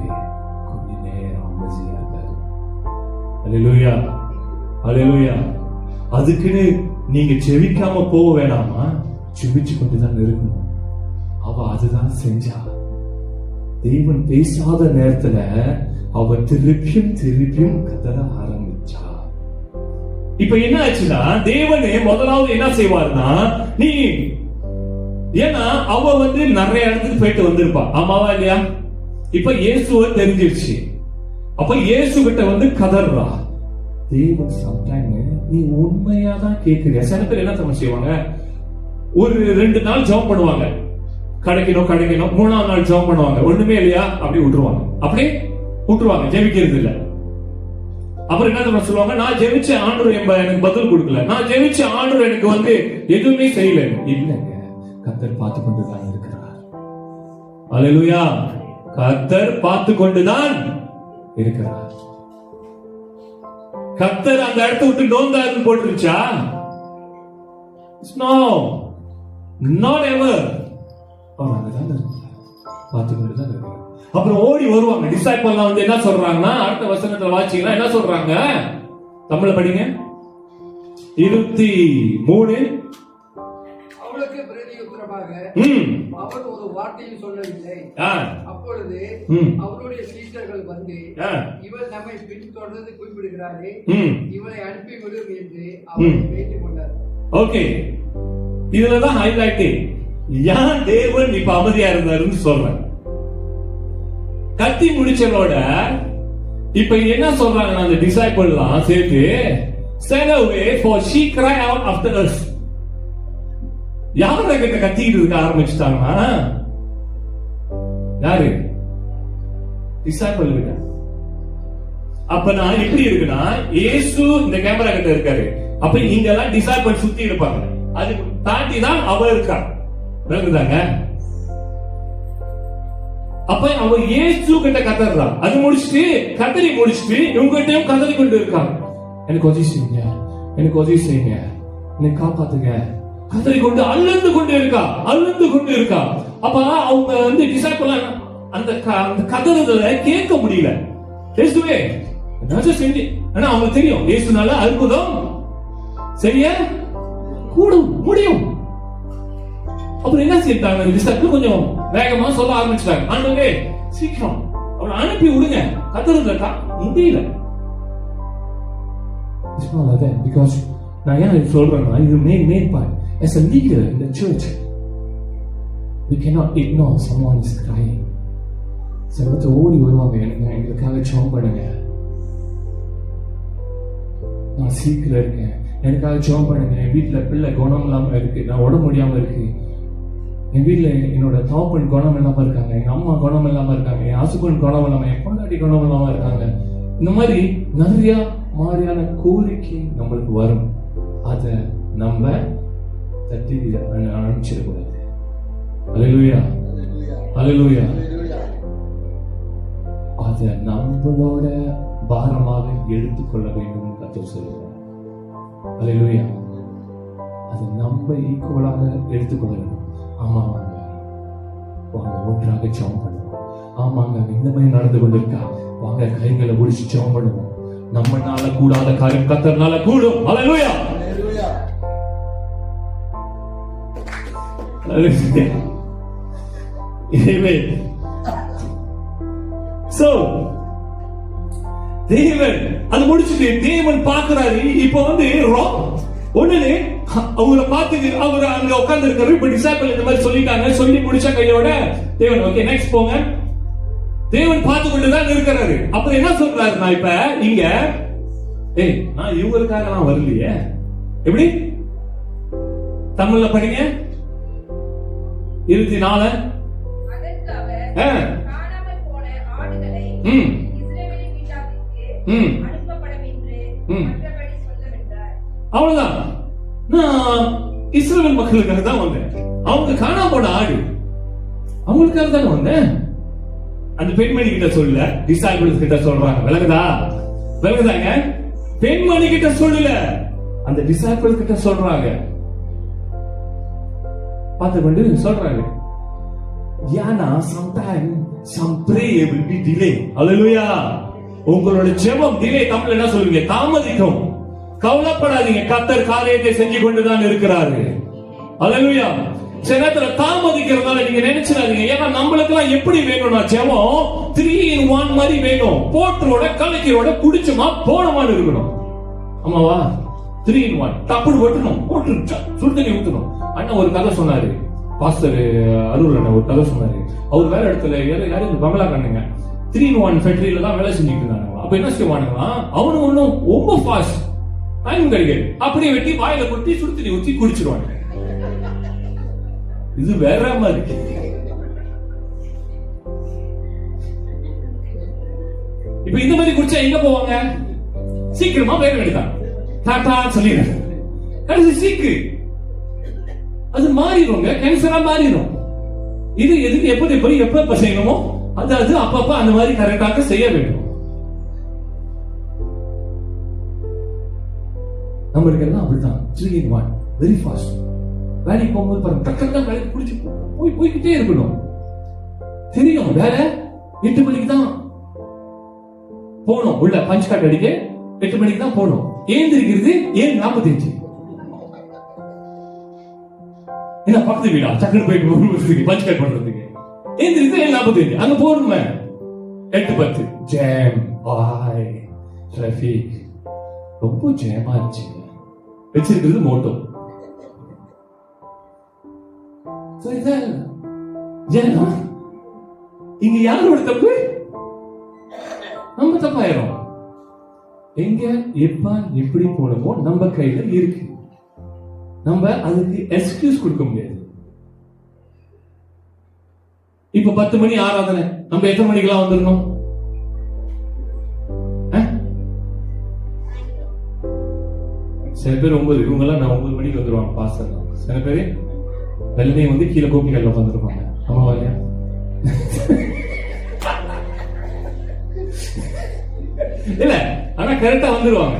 கொஞ்ச நேரம் அமைதியா இருக்காரு. அல்லேலூயா, அல்லேலூயா. அதுக்குன்னு நீங்க செவிக்காம போக வேணாமா? செவிச்சு கொண்டுதான் இருக்கணும். அவ அதுதான் செஞ்சா. தேவன் பேசாத நேரத்துல அவ திருப்பியும் கதற ஆரம்பிச்சா. இப்ப என்ன ஆச்சுன்னா, தேவனே முதலாவது என்ன செய்வார்னா, நீ ஏன்னா அவ நிறைய இடத்துக்கு போயிட்டு வந்திருப்பா, ஆமாவா இல்லையா? இப்ப இயேசுவ தெரிஞ்சிருச்சு. அப்ப இயேசு கிட்ட கதறா. தேவன் சம்டைம் நீ உண்மையாதான் கேட்கிறியா? சில பேர் என்ன தಮ್ಮ செய்வாங்க, ஒரு 2 நாள் ஜெபம் பண்ணுவாங்க, கிடைக்கணும் 3ஆவது நாள் ஜெபம் பண்ணுவாங்க, ஒண்ணுமே இல்லையா அப்படி விட்டுருவாங்க, ஜெபிக்கிறது இல்ல. அப்புறம் என்ன சொல்லுவாங்க, நான் ஜெபிச்ச ஆண்டவர் எனக்கு பதில் கொடுக்கல, நான் ஜெபிச்ச ஆண்டவர் எனக்கு எதுவுமே செய்யல. இல்லங்க, கர்த்தர் பார்த்து கொண்டுதான் இருக்கிறார். அல்லேலூயா. கர்த்தர் பார்த்து கொண்டுதான் இருக்கிறார். கர்த்தர் அந்த இடத்தை விட்டு நோந்தாரு போட்டுருச்சா? No, not ever. பார்த்து கொண்டுதான் இருக்கிறார். அப்புறம் ஓடி வருவாங்க டிசைபிள்லாம். என்ன சொல்றாங்கன்னா, அடுத்த வசனத்துல வாசிச்சீங்கன்னா என்ன சொல்றாங்க? தமிழ்ல படிங்க. 23. அவளுக்கு பிரதியுத்தரமாக அவர் ஒரு வார்த்தையும் சொல்லவில்லை. அப்பொழுது அவருடைய சீஷர்கள் இவள் நம்மை பின்தொடர்ந்து குறிப்பிடுகிறாரே, இவளை அனுப்பிவிடும் என்று அவர் பேசிக் கொண்டார். ஓகே, இதுலதான் ஹைலைட்டிங். யார் தேவன் இப்ப அமைதியா இருந்தாருன்னு சொல்றேன். கத்தி முடிச்சனோட இப்ப என்ன சொல்றாங்க, அந்த டிசைபிள்லாம் சேர்த்து, stand away for she cry out after us. யார கிட்ட கத்திட்டு இருக்க ஆரம்பிச்சுட்டாங்கன்னா, யாரு? டிசைபிள் கிட்ட. அப்ப நான் எப்படி இருக்குன்னா, இயேசு இந்த கேமரா கிட்ட இருக்காரு, அப்ப இங்க எல்லாம் டிசைபிள் சுத்தி இருப்பாங்க, அது தாண்டி தான் அவ இருக்கா. விளங்குதாங்க? அப்ப அவ இயேசு கிட்ட கதறா. அது முடிச்சுட்டு கதறி முடிச்சுட்டு இவங்ககிட்டயும் கதறி கொண்டு இருக்காங்க, எனக்கு உதவி செய்யுங்க, எனக்கு உதவி செய்யுங்க, என்னை காப்பாத்துங்க, கதறி கொண்டு அழுந்து கொண்டு இருக்கா. அப்ப அவங்க டிசைபிள் அந்த கதறுதலை கேட்க முடியல. இயேசுவே ஏதாச்சும் செஞ்சு, ஆனா அவங்களுக்கு தெரியும் இயேசுனால அற்புதம் செய்ய கூடும் முடியும். அப்புறம் என்ன செய்தாங்க? கொஞ்சம் வேகமா சொல்ல ஆரம்பிச்சிட்டாங்க, ஆண்டவரே சீக்கிரம் அவரை அனுப்பி விடுங்க, கத்துறதுக்கா முடியல. Because நான் ஏன் சொல்றேன்னா, இது main part. As a leader in the church, we cannot ignore someone is crying. சமத்து ஓடி வருவாங்க, எங்களுக்காக ஜெபம் பண்ணுங்க, நான் சீக்கிரம் இருக்கேன், எனக்காக ஜெபம் பண்ணுங்க, என் வீட்டுல பிள்ளை குணம் இல்லாம இருக்கு, நான் உடம்பு முடியாம இருக்கு, என் வீட்டுல என்னோட தகப்பன் குணம் இல்லாம இருக்காங்க, எங்க அம்மா குணம் இல்லாம இருக்காங்க, என் ஹஸ்பண்ட் குணம் இல்லாம, என் பொண்டாட்டி குணம் இல்லாம இருக்காங்க. இந்த மாதிரி நிறைய மாதிரியான கோரிக்கை நம்மளுக்கு வரும். அதை நம்ம தட்டி அனுப்பிச்சிடக்கூடாது. அல்லேலூயா, அல்லேலூயா. அதை நம்மளோட பாரமாக எடுத்துக்கொள்ள வேண்டும் கர்த்தர் சொல்லுவார். அல்லேலூயா. அதை நம்ம ஈக்குவலாக எடுத்துக்கொள்ள வேண்டும். ஆமாங்க, வாங்க ஒன்றாக ஜெபம் பண்ணுவோம். ஆமாங்க, இந்த மாதிரி நடந்து கொண்டிருக்கா, வாங்க கைகளை முடிச்சு ஜெபம் பண்ணுவோம். நம்மனால கூடாத காரியம் கர்த்தர்னால கூடும். அல்லேலூயா, அல்லேலூயா. Amen. So தேவன் அது முடிச்சிட்டு தேவன் பார்க்கிறாரு. இப்போ வந்து உடனே அவங்கள பார்த்து அவர் அங்க உட்கார்ந்து இருக்காரு. இப்ப டிசைபிள் இந்த மாதிரி சொல்லிட்டாங்க, சொல்லி முடிச்ச கையோட தேவன் ஓகே நெக்ஸ்ட் போங்க. தேவன் பார்த்து கொண்டுதான் இருக்கிறாரு. அப்புறம் என்ன சொல்றாரு, நான் இப்ப இங்க நான் இவங்களுக்காக நான் வரலையே. எப்படி தமிழ்ல படிங்க 24. அவ்வளவுதான். நான் இஸ்ரவேல் மக்களுக்காக தான் வந்தேன். அவங்க காணாம போன ஆடு, அவங்களுக்காக தான் வந்தேன். அந்த பெண்மணி கிட்ட சொல்லல, டிசைபிள்ஸ் கிட்ட சொல்றாங்க. விலகுதாங்க. பெண்மணி கிட்ட சொல்லல, அந்த டிசைபிள்ஸ் கிட்ட சொல்றாங்க. பார்த்து கொண்டு சொல்றாங்க. ஏன்னா sometimes some prayer will be delay. Hallelujah. உங்களோட ஜெபம் டிலே, தமிழ்ல என்ன சொல்லுவீங்க, தாமதிக்கும். கவலைப்படாதீங்க, கர்த்தர் காரியத்தை செஞ்சு கொண்டுதான் இருக்கிறாரு. ஹல்லேலூயா. சில நேரத்துல தாமதிக்கிறதால நீங்க நினைச்சிடாதீங்க. ஏன்னா நம்மளுக்கு எல்லாம் எப்படி வேணும்னா ஜெபம் 3 in 1 மாதிரி வேணும். போட்டரோட கலக்கிரோட குடிச்சுமா போனமான்னு இருக்கணும். ஆமாவா? 3 in 1 டப்புன்னு ஒட்டணும், போட்டு சுடுதண்ணி ஊத்தணும். அண்ணா ஒரு கதை சொன்னாரு, பாஸ்டர் அருள் அண்ணா ஒரு கதை சொன்னாரு. அவர் வேற இடத்துல யாரும் பங்களா கண்ணுங்க 3 in 1 ஃபேக்டரியில தான் வேலை செஞ்சுட்டு இருந்தாங்க. அப்ப என்ன செய்வானுங்களா, அவனு ஒன்னும் ரொம்ப ஃபாஸ்ட், டைம் கிடைக்காது, அப்படியே வெட்டி வாயில கொட்டி சுடுதண்ணி ஊத்தி குடிச்சிருவாங்க. இது வேற மாதிரி. இப்ப இந்த மாதிரி குடிச்சா எங்க போவாங்க? சீக்கிரமா வேக வேண்டியதான், டாடா சொல்லிடுறாங்க. அது சீக்கு, அது மாறிடுங்க, கேன்சரா மாறிடும். இது எதுக்கு எப்ப செய்யணுமோ அது அப்பப்ப அந்த மாதிரி கரெக்டாக செய்ய வேண்டும். நம்மளுக்கு எல்லாம் அப்படித்தான். 3 in 1 வெரி ஃபாஸ்ட். வேலைக்கு போகும்போது பாருங்க, டக்குன்னு வேலைக்கு குடிச்சு போய்கிட்டே இருக்கணும். தெரியும் வேலை 8 மணிக்கு தான் போகணும், உள்ள பஞ்ச் கார்டு அடிக்க 8 மணிக்கு தான் போகணும். ஏந்திருக்கிறது 7:45. என்ன பக்கத்து வீடா, டக்குன்னு போயிட்டு பஞ்ச் கார்டு பண்றதுக்கு ஏந்திருக்கு 7:45. அங்க போறோமே 8:10 ஜாம், பாய் டிராபிக், ரொம்ப ஜாமா இருந்துச்சு. வச்சிருக்கிறது மோட்டோ. இங்க யாரோட தப்பு? நம்ம தப்பாயிரும். எங்க எப்ப எப்படி போனோமோ நம்ம கையில இருக்கு. நம்ம அதுக்கு எக்ஸ்கியூஸ் கொடுக்க முடியாது. இப்ப 10 மணி ஆராதனை, நம்ம எத்தனை மணிக்கெல்லாம் வந்துடணும்? சில பேர் 9, இவங்க எல்லாம் நான் 9 மணிக்கு வந்துருவாங்க பாஸ்டர். சில பேரு வெள்ளனே வந்து கீழே கோப்பிக்கல்ல உட்காந்துருப்பாங்க. ஆமாவா இல்லையா? இல்ல, ஆனா கரெக்டா வந்துருவாங்க.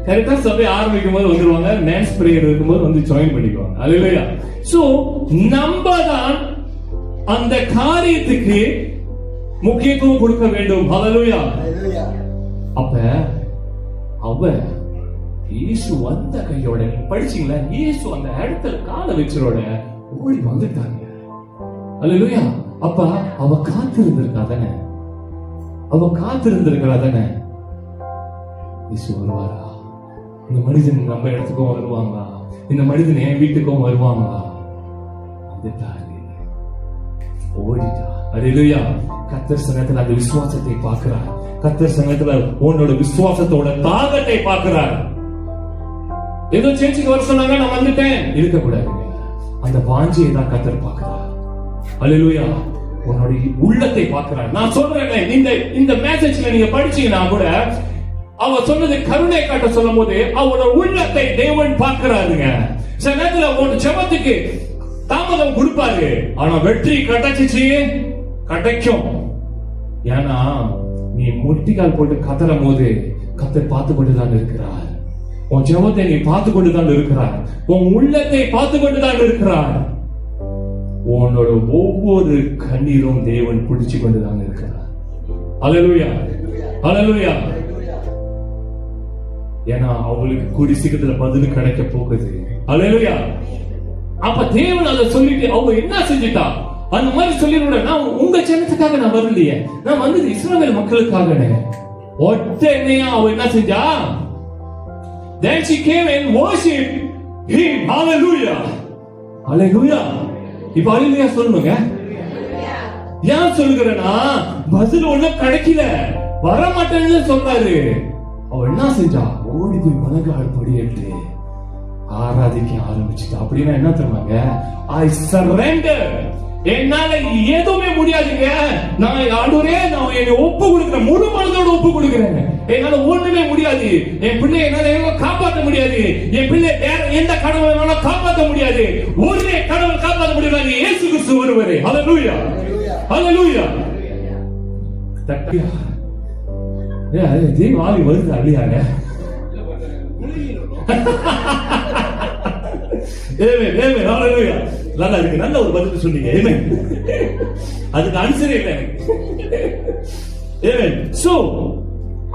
கரெக்டா சபை ஆரம்பிக்கும் போது வந்துருவாங்க. டான்ஸ் பிரேயர் இருக்கும்போது வந்து ஜாயின் பண்ணிக்குவாங்க. அல்லேலூயா. சோ நம்ம தான் அந்த காரியத்துக்கு முக்கியத்துவம் கொடுக்க வேண்டும். ஹல்லேலூயா. அப்ப அவ இயேசு வந்த கையோட படிச்சீங்களா, இயேசு அந்த இடத்துல காலை வச்சரோட ஓடி வந்துட்டாங்க. அல்லேலூயா. அப்ப அவ காத்திருந்திருக்கா தானே, அவ காத்திருந்திருக்கிறா தானே. இயேசு வருவாரா, இந்த மனிதன் நம்ம இடத்துக்கும் வருவாங்க, இந்த மனிதன் என் வீட்டுக்கும் வருவாங்க. வந்துட்டாரு, ஓடிட்டா. அல்லேலூயா. கர்த்தர் சமயத்துல அந்த விசுவாசத்தை பார்க்கிறார். கர்த்தர் சமயத்துல உன்னோட விசுவாசத்தோட தாகத்தை பார்க்கிறார். ஏதோ சேர்ச்சுக்கு வர சொன்னாங்க, நான் வந்துட்டேன் இருக்கக்கூடாதுங்க. அந்த வாஞ்சியை தான் கர்த்தர் பார்க்கிறார். அல்லேலூயா. உன்னுடைய உள்ளத்தை பார்க்கிறார். நான் சொல்றேன், இந்த மெசேஜ்ல நீங்க படிச்சீங்கன்னா கூட அவ சொன்னது கருணை காட்ட சொல்லும் போது அவனோட உள்ளத்தை தேவன் பார்க்கிறாருங்க. சில நேரத்துல உன் ஜெபத்துக்கு தாமதம் கொடுப்பாரு, ஆனா வெற்றி கிடைச்சிச்சு, கிடைக்கும். ஏன்னா நீ முட்டிக்கால் போட்டு கதறும் போது கர்த்தர் பார்த்து கொண்டுதான் இருக்கிறார். உன் ஜெபத்தை நீ பார்த்து கொண்டுதான் இருக்கிறார். உன் உள்ளத்தை பார்த்து கொண்டுதான் இருக்கிறார். உன்னோட ஒவ்வொரு கண்ணீரும் தேவன் பிடிச்சு கொண்டுதான் இருக்கிறார். அல்லேலூயா, அல்லேலூயா. ஏன்னா அவங்களுக்கு கூடி சீக்கிரத்துல பதில் கிடைக்க போகுது. அல்லேலூயா. அப்ப தேவன் அதை சொல்லிட்டு அவங்க என்ன செஞ்சுட்டா, அந்த மாதிரி சொல்லிடுற, நான் உங்க ஜனத்துக்காக நான் வரலையே, நான் வந்தது இஸ்ரவேல் மக்களுக்காக. ஒட்டனையா அவ என்ன செஞ்சா, then she came and worshiped him. Hallelujah, hallelujah. இப்ப ஹalleluya சொல்லுங்க. ஏன் சொல்லுகிறேன்னா, பதில் ஒண்ணும் கிடைக்கல, வர மாட்டேன்னு சொல்றாரு. அவ என்ன செஞ்சா, ஓடி போய் மலங்கால் படியேற்று ஆராதிக்க ஆரம்பிச்சுட்டா. அப்படின்னா என்ன தெரியுமாங்க, I surrender. என்னால எதுவுமே முடியாதுங்க, நான் ஆண்டவரே, நான் என்னை ஒப்பு கொடுக்கிறேன், முழு மனதோட ஒப்பு கொடுக்கிறேன். என்னால ஒண்ணுமே முடியாது, என் பிள்ளை என்னால காப்பாற்ற முடியாது, என் பிள்ளை எந்த கடவுளால காப்பாற்ற முடியாது, ஒரே கடவுள் காப்பாற்ற முடியாது, இயேசு கிறிஸ்து ஒருவரே. ஹalleluya, ஹalleluya. தட்டியா தேவ ஆவி வருது அப்படியாங்க. ஆமென், ஆமென், ஹalleluya. நல்லா இருக்கு, நல்ல ஒரு பதில் சொன்னீங்க. ஆமென். அதுக்கு ஆன்சரே இல்ல எனக்கு. ஆமென். சோ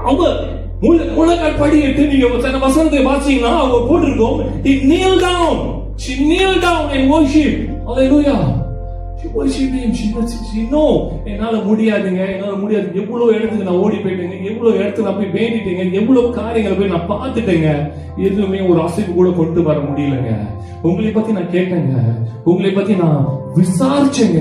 அவங்க முழங்கால் படியிட்டு நீங்க வசனத்தை வாசிங்கன்னா அவங்க போட்டிருக்கோம், he kneel down, she kneel down and worship. Hallelujah. She worship him. She know என்னால முடியாதுங்க, என்னால முடியாது. எவ்வளவு இடத்துக்கு நான் ஓடி போயிட்டேங்க, எவ்வளவு இடத்துக்கு நான் போய் வேண்டிட்டேங்க, எவ்வளவு காரியங்களை போய் நான் பார்த்துட்டேங்க, எதுவுமே ஒரு அசைவு கூட கொண்டு வர முடியலங்க. உங்களை பத்தி நான் கேட்டேங்க, உங்களை பத்தி நான் விசாரிச்சேங்க,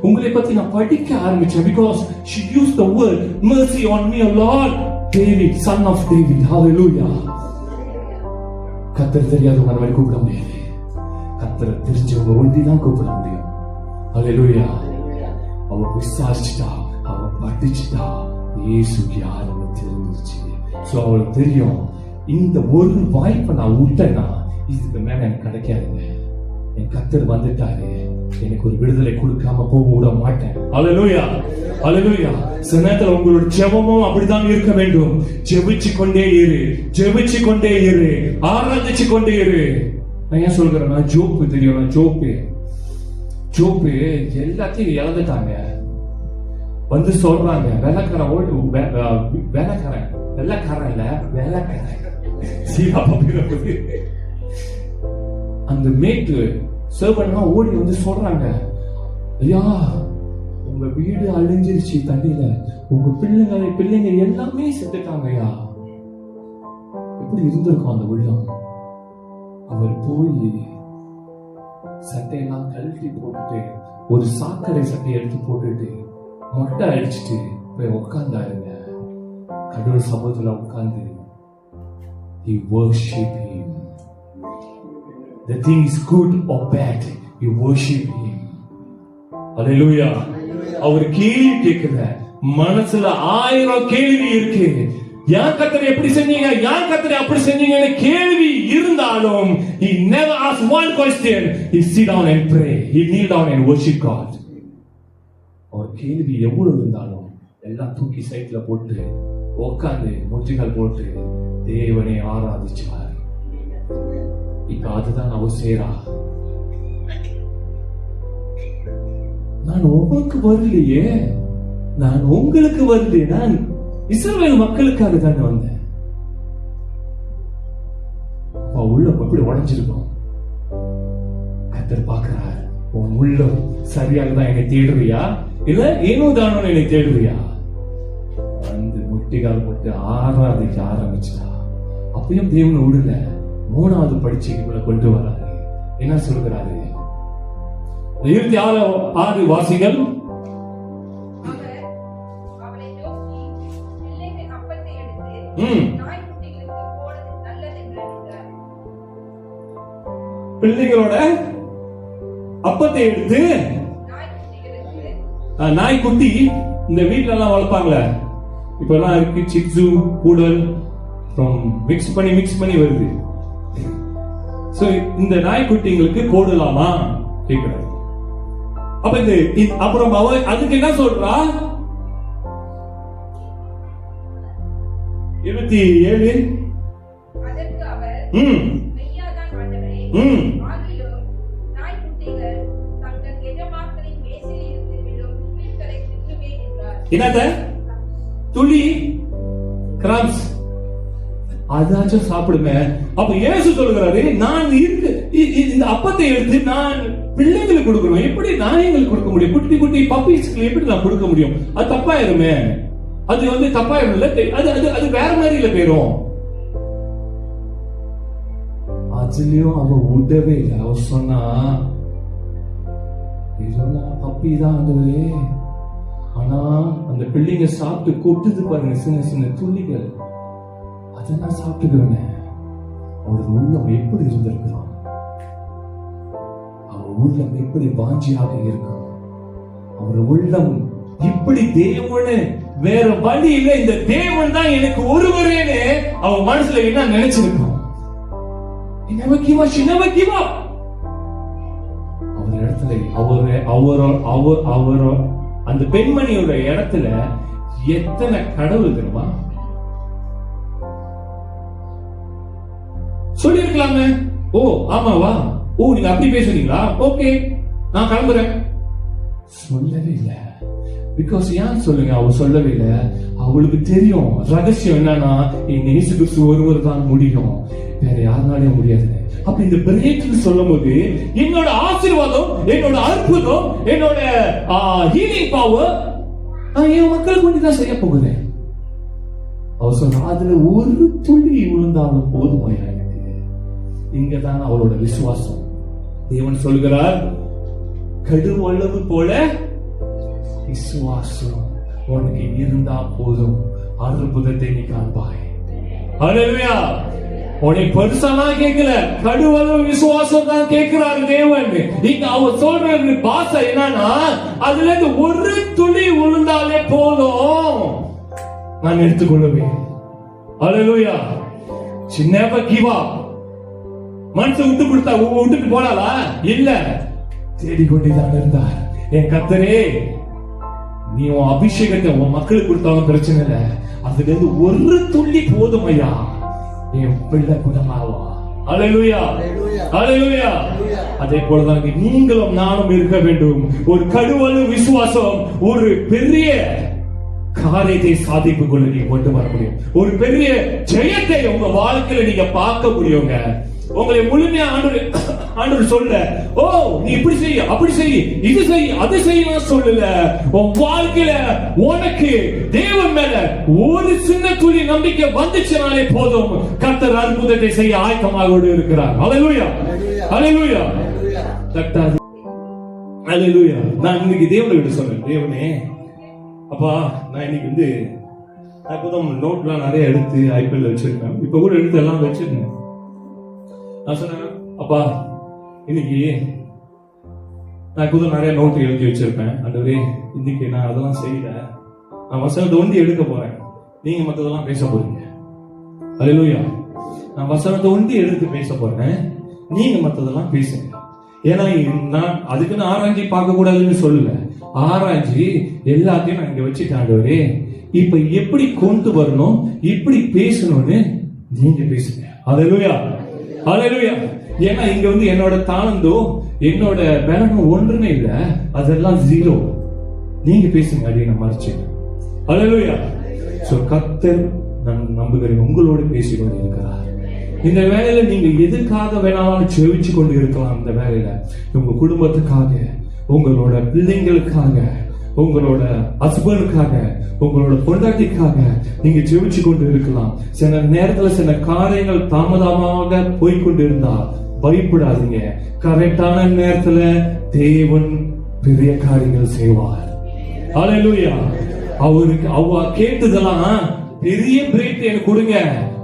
உங்களை பத்தி நான் படிக்க ஆரம்பிச்சேன். because she used the word mercy on me, O Lord, David, son of David. Hallelujah. கர்த்தர் தெரியாதவங்க அந்த மாதிரி கூப்பிட முடியாது, கர்த்தரை தெரிஞ்சவங்க ஒண்டி தான் கூப்பிட முடியும். ஹalleluya. அவ விசாரிச்சுட்டா, அவ படிச்சுட்டா, இயேசுக்கு யாருன்னு தெரிஞ்சிருச்சு. சோ அவளுக்கு தெரியும், இந்த ஒரு வாய்ப்பை நான் விட்டேன்னா இதுக்கு மேல எனக்கு கிடைக்காதுங்க. என் கர்த்தர் வந்துட்டாரு, எனக்கு ஒரு விடுதலை கொடுக்காம போக விட மாட்டேன். ஹalleluya, ஹalleluya. சில நேரத்துல உங்களோட ஜெபமும் அப்படிதான் இருக்க வேண்டும். ஜெபிச்சு கொண்டே இரு, ஜெபிச்சு கொண்டே இரு, ஆராதிச்சு கொண்டே இரு. நான் ஏன் சொல்கிறேன்னா, ஜோப்பு தெரியும், ஜோப்பு எல்லாத்தையும் இழந்துட்டாங்க. வந்து சொல்றாங்க, வெள்ளக்காரன் இல்ல, வெள்ளக்காரன் அந்த மேட்டு சர்வன்ட்லாம் ஓடி வந்து சொல்றாங்க, ஐயா உங்க வீடு அழிஞ்சிருச்சு தண்ணியில, உங்க பிள்ளைங்க எல்லாமே செத்துட்டாங்க ஐயா. எப்படி இருந்திருக்கும் அந்த உள்ளம்? அவர் போய் சட்டையெல்லாம் கழட்டி போட்டுட்டு, ஒரு சாக்கடை சட்டையை எடுத்து போட்டுட்டு, மொட்டை அடிச்சுட்டு போய் உட்கார்ந்தாருங்க. கடவுள் சமூகத்துல உட்கார்ந்து he worship him. The thing is good or bad, you worship him. Hallelujah. அவர் கேள்வி கேட்கல, மனசுல 1000 கேள்வி இருக்கு. யார் கர்த்தரை எப்படி செஞ்சீங்க, யார் கர்த்தரை அப்படி செஞ்சீங்கன்னு கேள்வி இருந்தாலும் he never asked one question. He sit down and pray, he kneel down and worship God. அவர் கேள்வி எவ்வளவு இருந்தாலும் எல்லாம் தூக்கி சைட்ல போட்டு உட்கார்ந்து முட்டிகள் போட்டு தேவனை ஆராதிச்சார். இப்ப அதுதான் அவர் செய்றா. நான் உங்களுக்கு வரலையே, நான் உங்களுக்கு வரலையே, நான் இஸ்ரவேல் மக்களுக்காக தானே வந்தேன். உள்ளம் எப்படி உடைஞ்சிருக்கும். கர்த்தர் பார்க்கிறார், உன் உள்ளம் சரியாக தான் என்னை தேடுறியா, இல்ல ஏனோ தானோ என்னை தேடுறியா? வந்து முட்டிகால் போட்டு ஆராதிக்க ஆரம்பிச்சா. அப்பயும் தேவன் விடல. 3வது பரீட்சைக்குள்ள கொண்டு வராரு. என்ன சொல்கிறாரு? 26 வாசிகள். பிள்ளைகளோட அப்பத்தை எடுத்து நாய்க்குட்டி, இந்த வீட்டுல எல்லாம் வளர்ப்பாங்களே, இப்ப எல்லாம் இருக்கு சிக்ஸு கூடல் மிக்ஸ் பண்ணி வருது. சோ இந்த நாய்க்குட்டிங்களுக்கு போடலாமா கேக்குறாரு. அப்ப இந்த அப்புறம் அதுக்கு என்ன சொல்றா? 27 என்னத துளி கிராப்ஸ் அதாச்சும் சாப்பிடுங்க. அப்ப இயேசு சொல்லுகிறாரு, நான் இந்த அப்பத்தை எடுத்து நான் பிள்ளைங்களுக்கு கொடுக்கணும். எப்படி நாயங்களுக்கு கொடுக்க முடியும்? குட்டி குட்டி பப்பீஸ்க்கு எப்படி நான் கொடுக்க முடியும்? அது தப்பாயிருமே. அது வந்து தப்பாயிரும் இல்ல, அது வேற மாதிரி இல்ல போயிரும். அதுலயும் அவ விடவே இல்லை. அவ சொன்னா பப்பி தான் அதுவே, ஆனா அந்த பிள்ளைங்க சாப்பிட்டு கொட்டுது பாருங்க, சின்ன சின்ன துள்ளிகள், அதை நான் சாப்பிட்டுக்கிறேன். அவரோட உள்ளம் எப்படி இருந்திருக்கிறோம், அவர் உள்ளம் எப்படி வாஞ்சியாக இருக்கும், அவர் உள்ளம் இப்படி தேவனு வேற வழி இல்லை, இந்த தேவன் தான் எனக்கு ஒருவரேன்னு அவ மனசுல என்ன நினைச்சிருக்கோம். அவர் இடத்துல அவர் அந்த பெண்மணியோட இடத்துல எத்தனை கடவுள் தெரியுமா? சொல்லி இருக்கலாமே. ஓ ஆமாவா, ஓ நீங்க அப்படி பேசுறீங்களா, ஓகே நான் கிளம்புறேன். சொல்லவே இல்லை. பிகாஸ் ஏன் சொல்லுங்க, அவ சொல்லவே இல்லை. அவளுக்கு தெரியும் ரகசியம் என்னன்னா, இயேசு கிறிஸ்து ஒருவர் தான் முடியும், வேற யாருனாலையும் முடியாது. அப்ப இந்த பிரேக்கில் சொல்லும் போது என்னோட ஆசீர்வாதம், என்னோட அற்புதம், என்னோட ஹீலிங் பவர் நான் என் மக்களுக்கு வேண்டி தான் செய்ய போகிறேன். அவர் சொன்ன அதுல ஒரு துளி விழுந்தாலும் போதுமாயா எனக்கு. இங்கதான் அவளோட விசுவாசம். தேவன் சொல்கிறார், கடுவளவு போல விசுவாசம் உனக்கு இருந்தா போதும், அற்புதத்தை நீ காண்பாய். ஹல்லேலூயா. உன்னை பெருசாலாம் கேட்கல, கடுவளவு விசுவாசம் தான் கேட்கிறாரு தேவன். இங்க அவர் சொல்ற பாச என்னன்னா, அதுல இருந்து ஒரு துளி விழுந்தாலே போதும், நான் எடுத்துக்கொள்ளுவேன். ஹல்லேலூயா. சின்ன கிவா மனசு விட்டு கொடுத்தா விட்டுட்டு போனாலா? இல்ல, தேடிக்கொண்டுதான் இருந்தார். என் கர்த்தரே, நீ உன் அபிஷேகத்தை உன் மக்களுக்கு கொடுத்தாலும் பிரச்சனை இல்ல, அதுல இருந்து ஒரு துள்ளி போதும் ஐயா, என் பிள்ளை குணமாவா. ஹல்லேலூயா, ஹல்லேலூயா. அதே போலதான் நீங்களும் நானும் இருக்க வேண்டும். ஒரு கடுவளவு விசுவாசம் ஒரு பெரிய காரியத்தை சாதிப்புக் கொள்ள நீங்க கொண்டு வர முடியும். ஒரு பெரிய ஜெயத்தை உங்க வாழ்க்கையில நீங்க பார்க்க முடியுங்க. உங்களை முழுமையா ஆண்டவர் சொல்ல, ஓ நீ இப்படி செய்ய, அப்படி செய்ய, இது செய்ய, அதை செய்ய சொல்லல. உன் வாழ்க்கையில உனக்கு தேவன் மேல ஒரு சின்ன துளி நம்பிக்கை வந்துச்சுனாலே போதும், கர்த்தர் அற்புதத்தை செய்ய ஆயத்தமாக இருக்கிறார். ஹல்லேலூயா, ஹல்லேலூயா, ஹல்லேலூயா. நான் இன்னைக்கு தேவனை விட்டு சொன்னேன், தேவனே அப்பா, நான் இன்னைக்கு இப்பதான் நோட்லாம் நிறைய எடுத்து ஐபிஎல் வச்சிருக்கேன். இப்ப கூட எடுத்து எல்லாம் வச்சிருக்கேன். நான் சொன்னேன், அப்பா இன்னைக்கு நான் இப்போதான் நிறைய நோட்டு எழுதி வச்சிருப்பேன். ஆண்டவரே, இன்னைக்கு நான் அதெல்லாம் செய்யல, நான் வசனத்தை ஒண்டி எடுக்க போறேன், நீங்க மற்றதெல்லாம் பேச போறீங்க. ஹல்லேலூயா. நான் வசனத்தை ஒண்டி எடுத்து பேச போறேன், நீங்க மற்றதெல்லாம் பேசுங்க. ஏன்னா நான் அதுக்குன்னு ஆராய்ச்சி பார்க்க கூடாதுன்னு சொல்லல, ஆராய்ச்சி எல்லாத்தையும் நான் இங்க வச்சுட்டேன். ஆண்டவரே, இப்ப எப்படி கொண்டு வரணும், இப்படி பேசணும்னு நீங்க பேசுங்க. ஹல்லேலூயா, ஹல்லேலூயா. ஏன்னா இங்க என்னோட தாளந்தோ என்னோட பலனும் ஒன்றுமே இல்ல, அதெல்லாம் ஜீரோ. நீங்க பேசுங்க அப்படின்னு மறைச்சு. ஹல்லேலூயா, சோ கர்த்தர் நான் நம்புகிறேன் உங்களோடு பேசிக் கொண்டிருக்கிறார். இந்த வேலையில நீங்க எதுக்காக வேணாலும் செவிச்சு கொண்டு இருக்கலாம். இந்த வேலையில உங்க குடும்பத்துக்காக, உங்களோட பிள்ளைங்களுக்காக, உங்களோட ஹஸ்பண்டுக்காக, உங்களோட பொண்டாட்டிக்காக நீங்க ஜெபிச்சு கொண்டு இருக்கலாம். சில நேரத்துல சில காரியங்கள் தாமதமாக போய்கொண்டு இருந்தா பயப்படாதீங்க. கரெக்டான நேரத்துல தேவன் பெரிய காரியங்கள் செய்வார். ஹல்லேலூயா. அவருக்கு அவ கேட்டதெல்லாம் பெரிய பிரேக் எனக்கு கொடுங்க,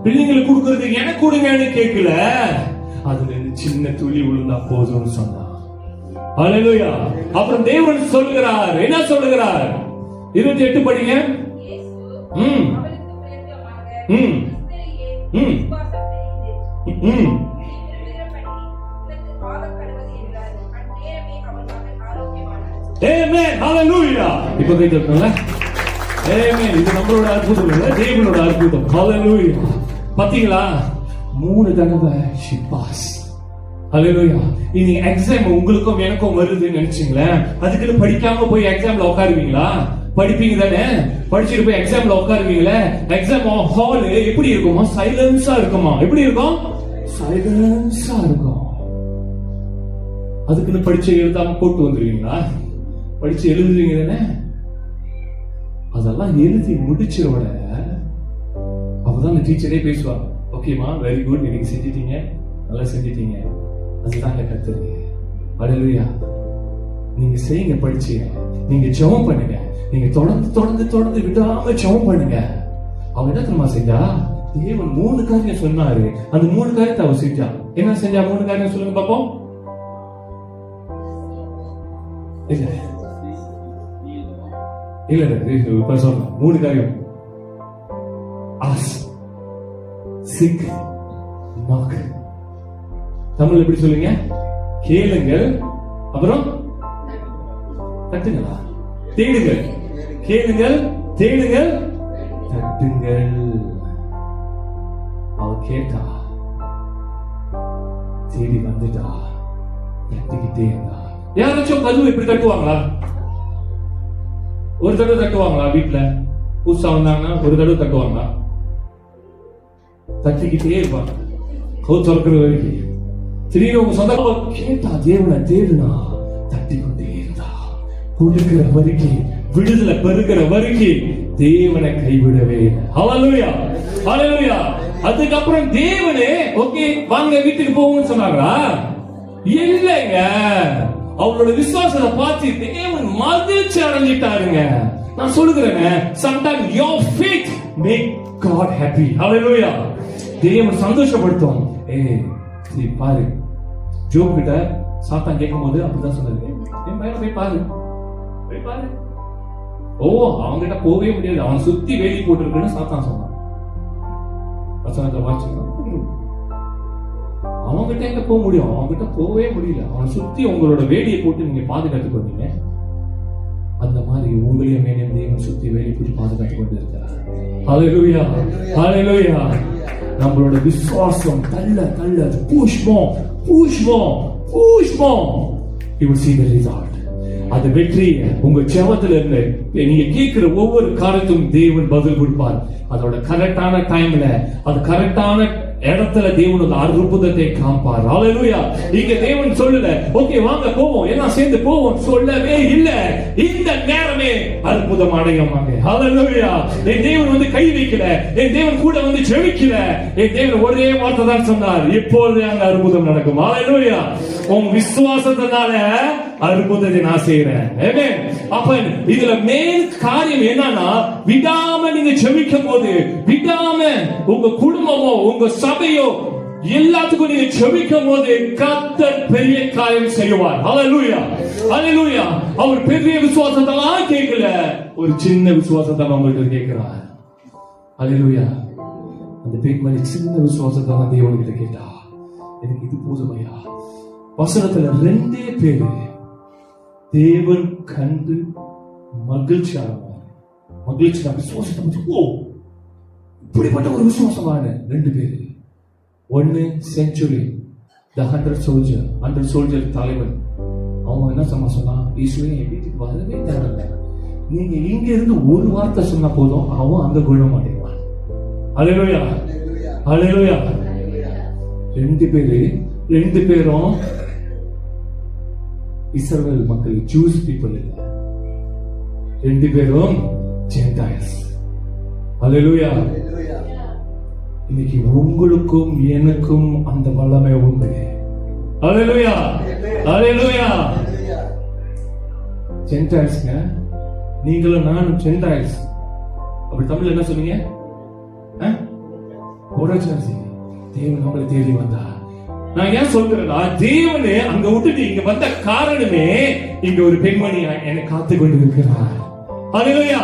பிள்ளைங்களுக்கு கொடுக்கறது எனக்கு கொடுங்கன்னு கேட்கல. அதுல இருந்து சின்ன துளி விழுந்தா போதும்னு சொன்னா. ஹல்லேலூயா. அப்புறம் தேவன் சொல்லுகிறார், என்ன சொல்லுகிறார்? 28 படிங்க. Amen. Hallelujah. இப்ப கேட்கல. Amen. இது நம்மளோட அற்புதம் இல்ல, தேவனோட அற்புதம். Hallelujah. பாத்தீங்களா? 3 தடவை she passed. ஹல்லேலூயா. இனி எக்ஸாம் உங்களுக்கும் எனக்கும் வருதுன்னு நினைச்சீங்களேன், அதுக்குன்னு படிக்காம போய் எக்ஸாம்ல உட்காருவீங்களா? படிப்பீங்க தானே? படிச்சுட்டு போய் எக்ஸாம்ல உட்காருவீங்களே. எக்ஸாம் ஹால் எப்படி இருக்குமா? சைலன்ஸா இருக்குமா? எப்படி இருக்கும்? சைலன்ஸா இருக்கும். அதுக்குன்னு படிச்சு எழுதாம போட்டு வந்துருவீங்களா? படிச்சு எழுதுவீங்க தானே? அதெல்லாம் எழுதி முடிச்சோட அப்பதான் டீச்சரே பேசுவாங்க. ஓகேமா, வெரி குட், நீங்க செஞ்சிட்டீங்க, நல்லா செஞ்சிட்டீங்க. அதுதாங்க கர்த்தர். ஹல்லேலூயா. நீங்க செய்யுங்க, படிச்சீங்க, நீங்க ஜெபம் பண்ணுங்க, நீங்க தொடர்ந்து தொடர்ந்து தொடர்ந்து விடாம ஜெபம் பண்ணுங்க. அவன் என்ன தெரியுமா செஞ்சா? தேவன் 3 காரியம் சொன்னாரு, அந்த 3 காரியத்தை அவன் செஞ்சா. என்ன செஞ்சா? 3 காரியம் சொல்லுங்க பாப்போம். இல்ல இல்ல இப்ப சொல்ல 3 காரியம். As, sick, knock. தமிழ் எப்படி சொல்லுங்க? கேளுங்கள், அப்புறம் தட்டுங்களா? தேடுங்கள். கேளுங்கள், தேடுங்கள், தட்டுங்கள். அவ கேட்டா, தேடி வந்துட்டா, தட்டிக்கிட்டே இருந்தா. யாராச்சும் கதவு இப்படி தட்டுவாங்களா? ஒரு தடவை தட்டுவாங்களா? வீட்டுல புதுசா வந்தாங்கன்னா ஒரு தடவை தட்டுவாங்களா? தட்டிக்கிட்டே இருப்பாங்க கவு திறக்கிற வரைக்கும். திடீர்னு உங்க சொந்த கேட்டா, தேவனை தேடுனா, தட்டிக்கொண்டே இருந்தா, கொடுக்கிற வரைக்கும், விடுதலை பெறுகிற வரைக்கும் தேவனை கைவிடவே இல்லை. ஹல்லேலூயா, ஹல்லேலூயா. அதுக்கப்புறம் தேவனே ஓகே வாங்க வீட்டுக்கு போவோம்னு சொன்னாங்களா? இல்லைங்க. அவளோட விசுவாசத்தை பார்த்து தேவன் மகிழ்ச்சி அடைஞ்சிட்டாருங்க. நான் சொல்லுகிறேங்க, sometimes your faith make God happy. Hallelujah. தேவன் சந்தோஷப்படுத்தும். சரி பாரு, ஜோப் கிட்ட சாத்தான் கேட்கும்போது அப்படிதான் சொன்னாரு, என் பையனை போய் பாரு, போய் பாரு. ஓ, அவங்கிட்ட போகவே முடியாது, அவன் சுத்தி வேலி போட்டுருக்குன்னு சாத்தான் சொன்னான். வசனத்தை வாசிக்கலாம். அவன்கிட்ட எங்க போக முடியும்? அவன்கிட்ட போகவே முடியல. அவன் சுத்தி உங்களோட வேலியை போட்டு நீங்க பாதுகாத்து கொண்டீங்க. அந்த மாதிரி உங்களையும் மேலும் தேவன் சுத்தி வேலி போட்டு பாதுகாத்து கொண்டு இருக்கிறார். ஹல்லேலூயா, ஹல்லேலூயா. நம்மளோட விசுவாசம் தள்ள தள்ள push more, push more, push more, you will see the result. அது வெற்றி உங்க ஜெபத்துல இருந்து நீங்க கேட்கிற ஒவ்வொரு காரியத்துக்கும் தேவன் பதில் கொடுப்பார். அதோட கரெக்டான டைம்ல, அது கரெக்டான இடத்துல தேவனோட அற்புதத்தை காண்பார். ஹல்லேலூயா. இங்க தேவன் சொல்லல, ஓகே வாங்க போவோம், எல்லாம் சேர்ந்து போவோம், சொல்லவே இல்ல. இந்த நேரமே அற்புதம் அடையமாங்க. ஹல்லேலூயா. என் தேவன் வந்து கை வைக்கல, என் தேவன் கூட வந்து ஜெபிக்கல. என் தேவன் ஒரே வார்த்தை தான் சொன்னார், இப்பொழுது அங்க அற்புதம் நடக்கும். ஹல்லேலூயா. உன் விசுவாசத்தினால அற்புதத்தை நான் செய்யறேன். ஆமென். அப்ப இதுல மேல் காரியம் என்னன்னா, விடாம நீங்க ஜெபிக்கும் போது, விடாம உங்க குடும்பமோ உங்க சபையோ எல்லாத்துக்கும் நீங்க ஜெபிக்கும் போது கர்த்தர் பெரிய காரியம் செய்வார். ஹல்லேலூயா, ஹல்லேலூயா. அவர் பெரிய விசுவாசத்தெல்லாம் கேட்கல, ஒரு சின்ன விசுவாசத்தை நம்மகிட்ட கேட்கிறார். ஹல்லேலூயா. அந்த பேக் மாதிரி சின்ன விசுவாசத்தை தேவன்கிட்ட கேட்டா, எனக்கு இது போதுமையா? வசனத்துல 2 பேரு தேவன் கண்டு மகிழ்ச்சியாக விசுவாசத்தை, ஓ இப்படிப்பட்ட ஒரு விசுவாசமான 2 பேரு. ஒன்னு செஞ்சுரி, the 100 soldier தலைவன். அவன் என்ன சொன்னா, ஈஸ்வரன் என் வீட்டுக்கு வரவே தேவையில்லை, நீங்க இங்க இருந்து ஒரு வார்த்தை சொன்னா போதும், அவன் அங்க குணம் அடைவான். அல்லேலூயா, அல்லேலூயா. ரெண்டு பேரும் இஸ்ரவேல் மக்கள், ஜூஸ் பீப்புள் இல்ல, ரெண்டு பேரும் ஜென்டைல்ஸ். அல்லேலூயா. இன்னைக்கு உங்களுக்கும் எனக்கும் அந்த வல்லமை உண்டு. அல்லேலூயா, அல்லேலூயா. ஜென்டைல்ஸ்ங்க, நீங்களும் நானும் ஜென்டைல்ஸ். அப்படி தமிழ்ல என்ன சொன்னீங்க? தேவன் நம்மளை தேடி வந்தா. நான் ஏன் சொல்கிறேன்னா, தேவனே அங்க விட்டுட்டு இங்க வந்த காரணமே, இங்க ஒரு பெண்மணி என்னை காத்து கொண்டு இருக்கிறார். அல்லேலூயா.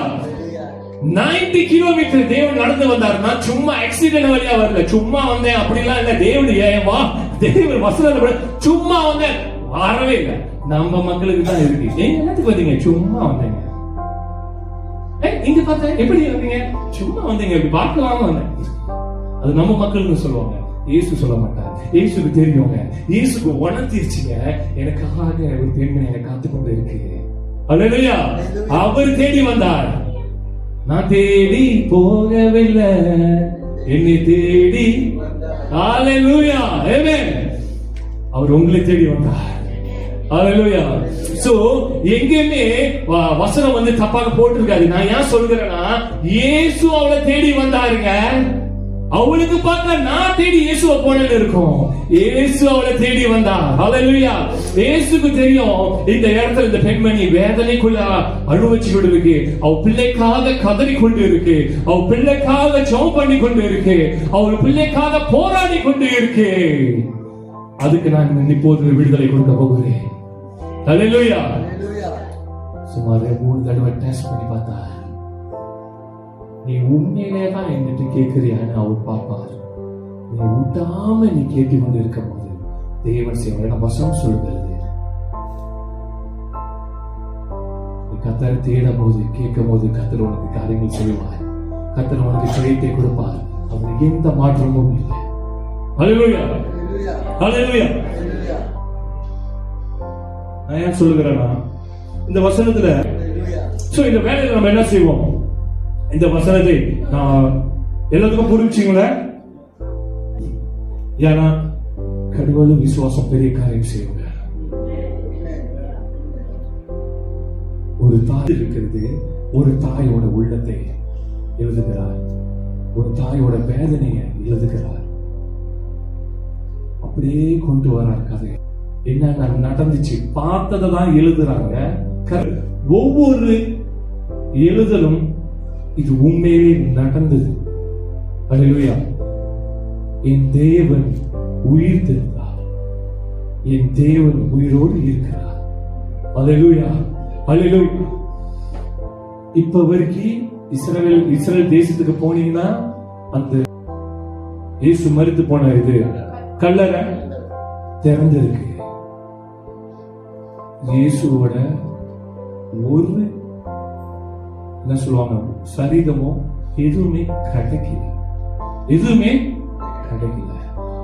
90 கிலோமீட்டர் தேவன் நடந்து வந்தாருன்னா சும்மா ஆக்சிடென்ட் வழியா வரல, சும்மா வந்தேன் அப்படிலாம் இல்ல. தேவன் வசனத்தை சும்மா வந்தேன் வரவே இல்லை. நம்ம மக்களுக்கு தான் இருக்கு. என்னத்துக்கு வந்தீங்க? சும்மா வந்தீங்க. இங்க பார்த்தேன், எப்படி வந்தீங்க? சும்மா வந்தீங்க, இப்படி பார்க்கலாம் வந்தேன். அது நம்ம மக்களுக்கு சொல்லுவாங்க. இயேசு சொல்ல மாட்டார். இயேசுக்கு தெரியுங்க. இயேசுக்கு உணர்த்திருச்சுங்க, எனக்காக ஒரு பெண்மணி என்னை காத்து கொண்டு இருக்கு. அல்லேலூயா. அவர் தேடி வந்தார். நான் தேடி போகவில்லை, என்னை தேடி. அல்லேலூயா, ஆமென். அவர் உங்களை தேடி வந்தார். அல்லேலூயா. சோ எங்கேயுமே வசனம் வந்து தப்பாக போட்டிருக்காது. நான் ஏன் சொல்கிறேன்னா, இயேசு அவளை தேடி வந்தாருங்க. அவளுக்கு பார்த்தா நான் தேடி இயேசுவை போனேன்னு இருக்கும். இயேசு அவளை தேடி வந்தார். அல்லேலூயா. இயேசுக்கு தெரியும் இந்த இடத்துல இந்த பெண்மணி வேதனைக்குள்ள அனுபவிச்சு கொண்டு இருக்கு. அவ பிள்ளைக்காக கதறி கொண்டு இருக்கு. அவ பிள்ளைக்காக ஜெபம் பண்ணி கொண்டு இருக்கு. அவள் பிள்ளைக்காக போராடி கொண்டு இருக்கு. அதுக்கு நான் இப்போது விடுதலை கொடுக்க போகிறேன். அல்லேலூயா. சுமார் 3 தடவை டெஸ்ட் பண்ணி பார்த்தா, நீ உண்மையிலே தான் என்கிட்ட கேட்கிறியான்னு அவர் பார்ப்பார். நீ விட்டாம நீ கேட்டுக்கொண்டு இருக்கும் போது தேவன் செய்வார். வசனம் சொல்கிறது, நீ கர்த்தரை தேடும் போது, கேட்கும் போது கர்த்தர் உனக்கு காரியங்கள் செய்வார். கர்த்தர் உனக்கு ஜெயத்தை கொடுப்பார். அவருக்கு எந்த மாற்றமும் இல்லை. அல்லேலூயா, அல்லேலூயா. நான் ஏன் சொல்லுகிறேன்னா, இந்த வசனத்துல இந்த வேலையில நம்ம என்ன செய்வோம்? இந்த வசனத்தை நான் எல்லாத்துக்கும் புரிஞ்சுங்களே. ஏன்னா கடவுள் விசுவாசம் பெரிய காரியம் செய்வாங்க. ஒரு தாய் இருக்கிறது, ஒரு தாயோட உள்ளத்தை எழுதுகிறார், ஒரு தாயோட வேதனையை எழுதுகிறார். அப்படியே கொண்டு வரார் கதை. என்ன நடந்துச்சு பார்த்ததை தான் எழுதுறாங்க. ஒவ்வொரு எழுதலும் இது உண்மையிலே நடந்தது. அல்லேலூயா. என் தேவன் உயிர் தெரிந்தார், என் தேவன் உயிரோடு இருக்கிறார். அல்லேலூயா, அல்லேலூயா. இப்ப வரைக்கும் இஸ்ரவேல் தேசத்துக்கு போனீங்கன்னா, அந்த இயேசு மரித்து போன இது கல்லறை திறந்திருக்கு. இயேசுவோட ஒரு என்ன சொல்லுவாங்க, சரீரமோ எதுவுமே கிடைக்கல, எதுவுமே கிடைக்கல.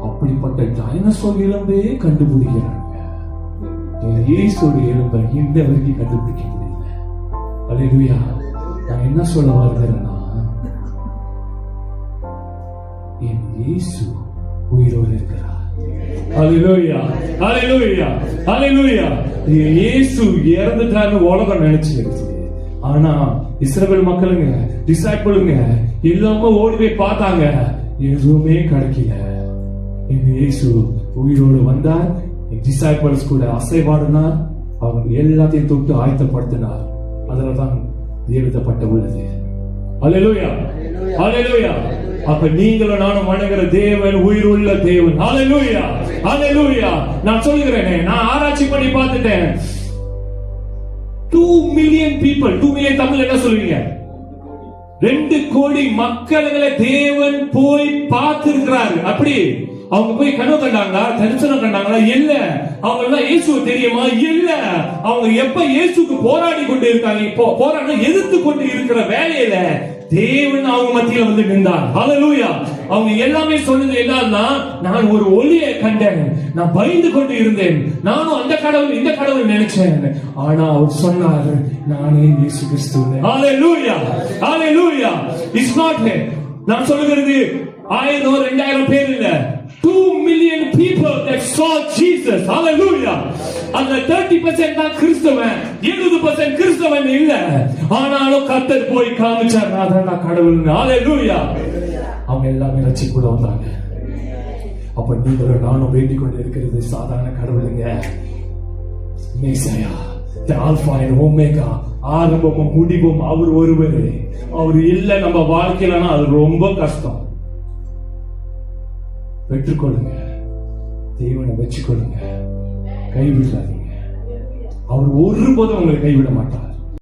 அப்படிப்பட்ட டைனோசர் எலும்பே கண்டுபிடிக்கிறாங்க. இயேசுவோட எலும்பை இந்த வரைக்கும் கண்டுபிடிக்க முடியல. அல்லேலூயா. நான் என்ன சொல்ல வருகிறேன்னா, என் இயேசு உயிரோடு இருக்கிறார். அல்லேலூயா, அல்லேலூயா, அல்லேலூயா. இயேசு இறந்துட்டாருன்னு உலகம் நினைச்சிருச்சு. ஆனா இஸ்ரவேல் மக்களுங்க, டிசைபிளுங்க எல்லாமே ஓடி போய் பார்த்தாங்க, எதுவுமே கிடைக்கல. இயேசு உயிரோடு வந்தார். டிசைபிள்ஸ் கூட அசைவாடினார். அவங்க எல்லாத்தையும் தொட்டு ஆயத்தப்படுத்தினார். அதுலதான் எழுதப்பட்ட உள்ளது. அல்லேலூயா, அல்லேலூயா. அப்ப நீங்களும் நானும் வணங்குற தேவன் உயிருள்ள தேவன். அல்லேலூயா, அல்லேலூயா. நான் சொல்லுகிறேனே, நான் ஆராய்ச்சி பண்ணி பார்த்துட்டேன். 2 மில்லியன் people, 2 மில்லியன் தமிழ் என்ன சொல்லுவீங்க? 2 கோடி மக்களை தேவன் போய் பார்த்திருக்கிறார். அப்படி அவங்க போய் கனவு கண்டாங்களா, தரிசனம் கண்டாங்களா? இல்ல. அவங்க எல்லாம் இயேசுவை தெரியுமா? இல்ல. அவங்க எப்ப இயேசுக்கு போராடி கொண்டு இருக்காங்க, இப்போ போராட எதிர்த்து கொண்டு இருக்கிற வேலையில தேவன் அவங்க மத்தியில வந்து நின்றார். ஹல்லேலூயா. அவங்க எல்லாமே சொன்னது என்னன்னா, நான் ஒரு ஒளியை கண்டேன், நான் பயந்து கொண்டு இருந்தேன், நானும் அந்த கடவுள் இந்த கடவுள் நினைச்சேன். ஆனா அவர் சொன்னாரு, நானே இயேசு கிறிஸ்து. ஹalleluya, ஹalleluya. It's not நான் சொல்லுகிறது 1000 2000 பேர் இல்ல, 2 million people that saw Jesus. Hallelujah. அந்த 30% தான் கிறிஸ்தவன், 70% கிறிஸ்தவன் இல்ல. ஆனாலும் கர்த்தர் போய் காமிச்சார், நான் கடவுள். Hallelujah. அவங்க எல்லாமே ரட்சிக்குள்ள வந்தாங்க. அப்ப நீங்களும் நானும் வேண்டிக் கொண்டு இருக்கிறது சாதாரண கடவுளுங்க. மேசியா, the Alpha and Omega, ஆரம்பமும் முடிவும் அவர் ஒருவரே. அவர் இல்ல நம்ம வாழ்க்கையிலனா அது ரொம்ப கஷ்டம். பெற்றுக்கொள்ளுங்க, தேவனை வச்சுக்கொள்ளுங்க, கைவிடாதீங்க. அவர் ஒருபோதும் உங்களை கைவிட மாட்டார்.